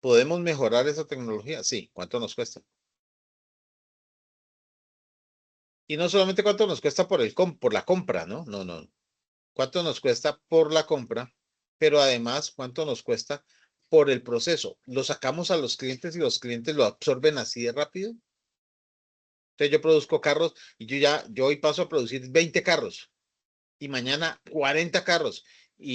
¿Podemos mejorar esa tecnología? Sí. ¿Cuánto nos cuesta? Y no solamente cuánto nos cuesta por la compra, ¿no? No, no. ¿Cuánto nos cuesta por la compra? Pero además, ¿cuánto nos cuesta por el proceso? ¿Lo sacamos a los clientes y los clientes lo absorben así de rápido? Entonces yo produzco carros y yo hoy paso a producir 20 carros y mañana 40 carros.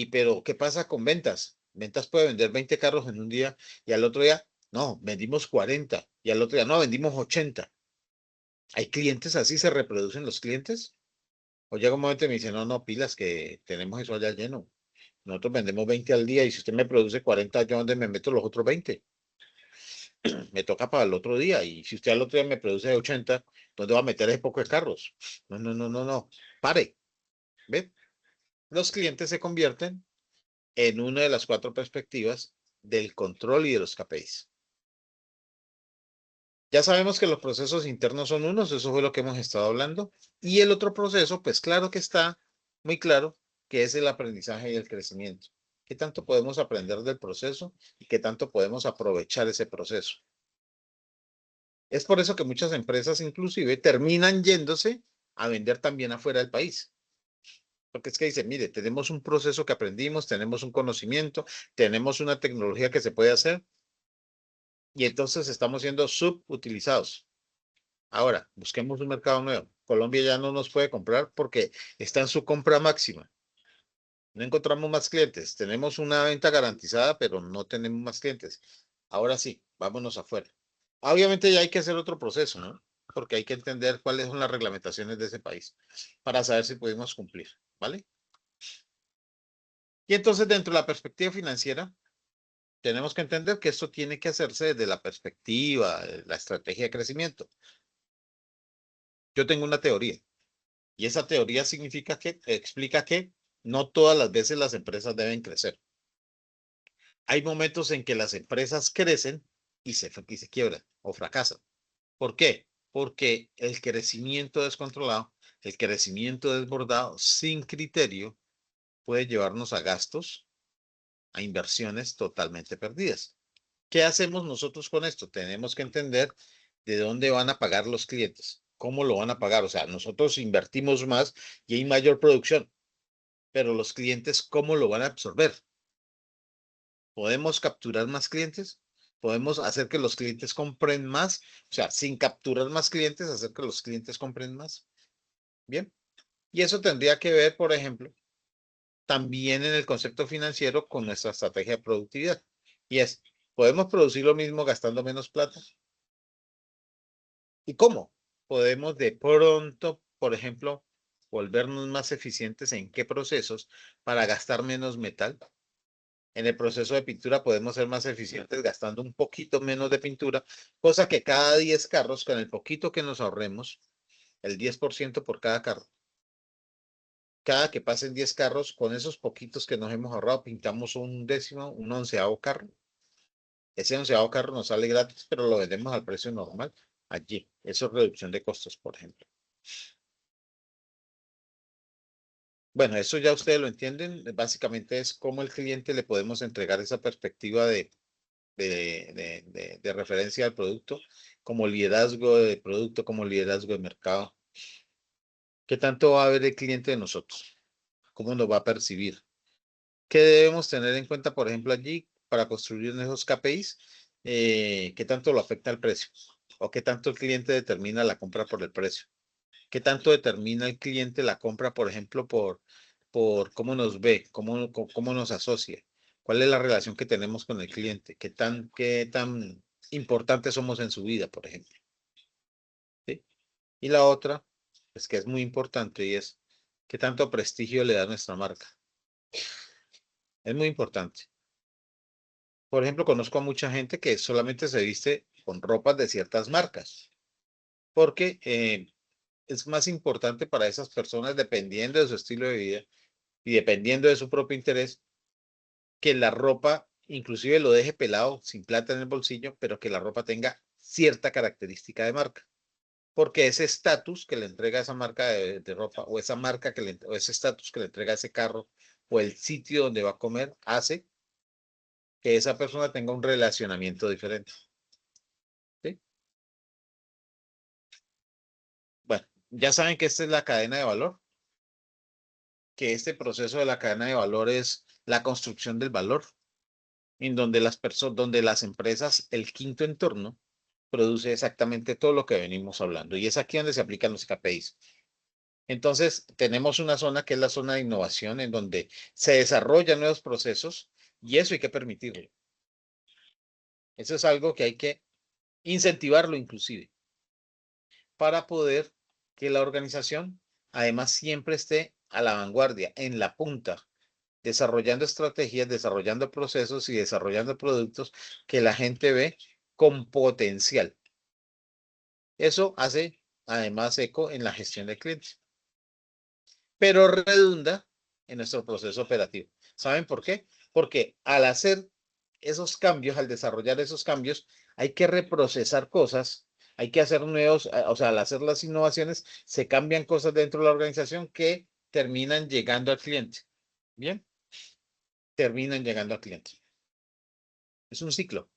Pero ¿qué pasa con ventas? Ventas puede vender 20 carros en un día y al otro día, no, vendimos 40 y al otro día, no, vendimos 80. ¿Hay clientes así? ¿Se reproducen los clientes? O llega un momento y me dice, no, no, pilas, que tenemos eso allá lleno. Nosotros vendemos 20 al día y si usted me produce 40, ¿yo dónde me meto los otros 20? Me toca para el otro día. Y si usted al otro día me produce 80, ¿dónde va a meter ese poco de carros? No, no, no, no, no. Pare. ¿Ve? Los clientes se convierten en una de las 4 perspectivas del control y de los KPIs. Ya sabemos que los procesos internos son unos, eso fue lo que hemos estado hablando. Y el otro proceso, pues claro que está muy claro, que es el aprendizaje y el crecimiento. ¿Qué tanto podemos aprender del proceso y qué tanto podemos aprovechar ese proceso? Es por eso que muchas empresas inclusive terminan yéndose a vender también afuera del país. Porque es que dicen, mire, tenemos un proceso que aprendimos, tenemos un conocimiento, tenemos una tecnología que se puede hacer y entonces estamos siendo subutilizados. Ahora, busquemos un mercado nuevo. Colombia ya no nos puede comprar porque está en su compra máxima. No encontramos más clientes. Tenemos una venta garantizada, pero no tenemos más clientes. Ahora sí, vámonos afuera. Obviamente ya hay que hacer otro proceso, ¿no? Porque hay que entender cuáles son las reglamentaciones de ese país para saber si podemos cumplir, ¿vale? Y entonces, dentro de la perspectiva financiera, tenemos que entender que esto tiene que hacerse desde la perspectiva, de la estrategia de crecimiento. Yo tengo una teoría y esa teoría explica que no todas las veces las empresas deben crecer. Hay momentos en que las empresas crecen y se quiebran o fracasan. ¿Por qué? Porque el crecimiento descontrolado, el crecimiento desbordado, sin criterio, puede llevarnos a gastos, a inversiones totalmente perdidas. ¿Qué hacemos nosotros con esto? Tenemos que entender de dónde van a pagar los clientes, cómo lo van a pagar. O sea, nosotros invertimos más y hay mayor producción, pero los clientes, ¿cómo lo van a absorber? ¿Podemos capturar más clientes? ¿Podemos hacer que los clientes compren más? O sea, sin capturar más clientes, hacer que los clientes compren más. Bien. Y eso tendría que ver, por ejemplo, también en el concepto financiero con nuestra estrategia de productividad. Y es, ¿podemos producir lo mismo gastando menos plata? ¿Y cómo? Podemos de pronto, por ejemplo, volvernos más eficientes en qué procesos para gastar menos metal. En el proceso de pintura podemos ser más eficientes gastando un poquito menos de pintura, cosa que cada 10 carros, con el poquito que nos ahorremos, el 10% por cada carro. Cada que pasen 10 carros, con esos poquitos que nos hemos ahorrado, pintamos un décimo, un onceavo carro. Ese onceavo carro nos sale gratis, pero lo vendemos al precio normal allí. Eso es reducción de costos, por ejemplo. Bueno, eso ya ustedes lo entienden. Básicamente es cómo el cliente le podemos entregar esa perspectiva de referencia al producto, como liderazgo de producto, como liderazgo de mercado. ¿Qué tanto va a ver el cliente de nosotros? ¿Cómo nos va a percibir? ¿Qué debemos tener en cuenta, por ejemplo, allí para construir esos KPIs? ¿Qué tanto lo afecta el precio? ¿O qué tanto el cliente determina la compra por el precio? ¿Qué tanto determina el cliente la compra, por ejemplo, por cómo nos ve, cómo nos asocia? ¿Cuál es la relación que tenemos con el cliente? ¿Qué tan importantes somos en su vida, por ejemplo? ¿Sí? Y la otra, es que es muy importante y es qué tanto prestigio le da nuestra marca. Es muy importante. Por ejemplo, conozco a mucha gente que solamente se viste con ropas de ciertas marcas, porque es más importante para esas personas, dependiendo de su estilo de vida y dependiendo de su propio interés, que la ropa inclusive lo deje pelado, sin plata en el bolsillo, pero que la ropa tenga cierta característica de marca. Porque ese estatus que le entrega esa marca de ropa o esa marca o ese estatus que le entrega ese carro o el sitio donde va a comer hace que esa persona tenga un relacionamiento diferente. ¿Sí? Bueno, ya saben que esta es la cadena de valor, que este proceso de la cadena de valor es la construcción del valor, en donde donde las empresas, el quinto entorno, produce exactamente todo lo que venimos hablando. Y es aquí donde se aplican los KPIs. Entonces, tenemos una zona que es la zona de innovación, en donde se desarrollan nuevos procesos y eso hay que permitirlo. Eso es algo que hay que incentivarlo inclusive para poder que la organización además siempre esté a la vanguardia, en la punta, desarrollando estrategias, desarrollando procesos y desarrollando productos que la gente ve con potencial. Eso hace además eco en la gestión de clientes, pero redunda en nuestro proceso operativo. ¿Saben por qué? Porque al hacer esos cambios, al desarrollar esos cambios, hay que reprocesar cosas, hay que hacer nuevos, o sea, al hacer las innovaciones, se cambian cosas dentro de la organización que terminan llegando al cliente. Bien, terminan llegando al cliente. Es un ciclo.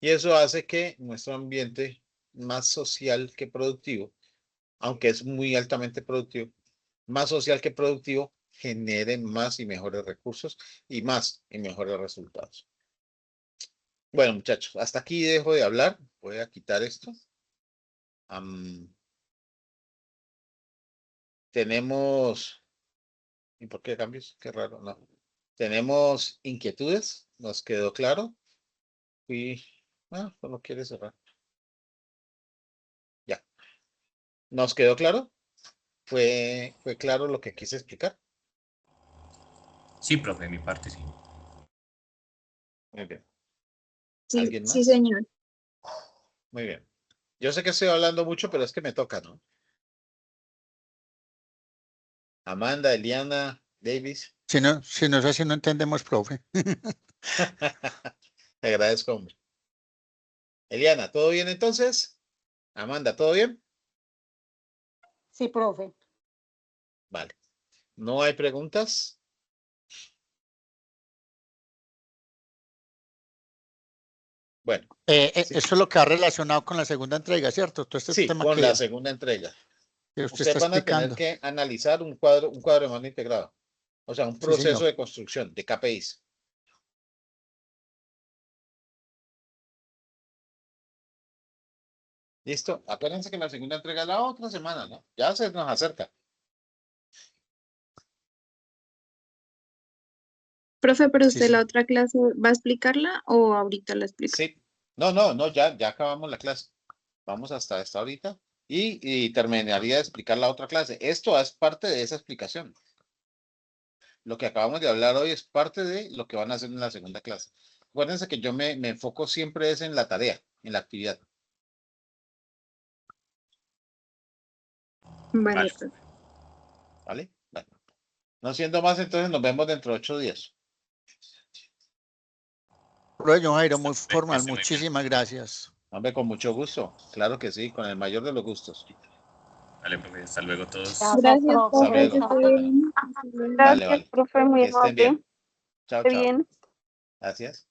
Y eso hace que nuestro ambiente más social que productivo, aunque es muy altamente productivo, más social que productivo, genere más y mejores recursos y más y mejores resultados. Bueno, muchachos, hasta aquí dejo de hablar. Voy a quitar esto. Tenemos... ¿Y por qué cambios? Qué raro, no. Tenemos inquietudes. ¿Nos quedó claro? Y... no quiere cerrar. Ya. ¿Nos quedó claro? ¿Fue claro lo que quise explicar? Sí, profe, de mi parte sí. Muy bien. Sí, ¿Alguien sí, más? señor. Muy bien. Yo sé que estoy hablando mucho, pero es que me toca, ¿no? Amanda, Eliana, Davis. Si no es así, no entendemos, profe. Te agradezco, hombre. Eliana, ¿todo bien entonces? Amanda, ¿todo bien? Sí, profe. Vale. ¿No hay preguntas? Bueno, sí, Eso es lo que ha relacionado con la segunda entrega, ¿cierto? Todo este sí, tema con la segunda entrega. que usted Ustedes está van a tener explicando. que analizar un cuadro de mando integrado. O sea, un Sí, proceso señor. de construcción de KPIs. ¿Listo? Acuérdense que la segunda entrega es la otra semana, ¿no? Ya se nos acerca. Profe, pero Sí, usted sí. la otra clase va a explicarla o ahorita la explica. Sí. No, ya acabamos la clase. Vamos hasta esta ahorita y terminaría de explicar la otra clase. Esto es parte de esa explicación. Lo que acabamos de hablar hoy es parte de lo que van a hacer en la segunda clase. Acuérdense que yo me enfoco siempre es en la tarea, en la actividad. Vale, Vale. profe. ¿Vale? Bueno. No siendo más, entonces nos vemos dentro de 8 días. Profe Jairo, muy Está bien, que formal. esté muy bien. Muchísimas gracias. Hombre, con mucho gusto. Claro que sí, con el mayor de los gustos. Vale, profe, hasta luego todos. Gracias, Gracias, Hasta profe. profe, que luego. esté Chao. bien. Hasta luego. Vale, Gracias, vale. profe, muy Que estén amable. bien. Chao, Esté chao. bien. Gracias.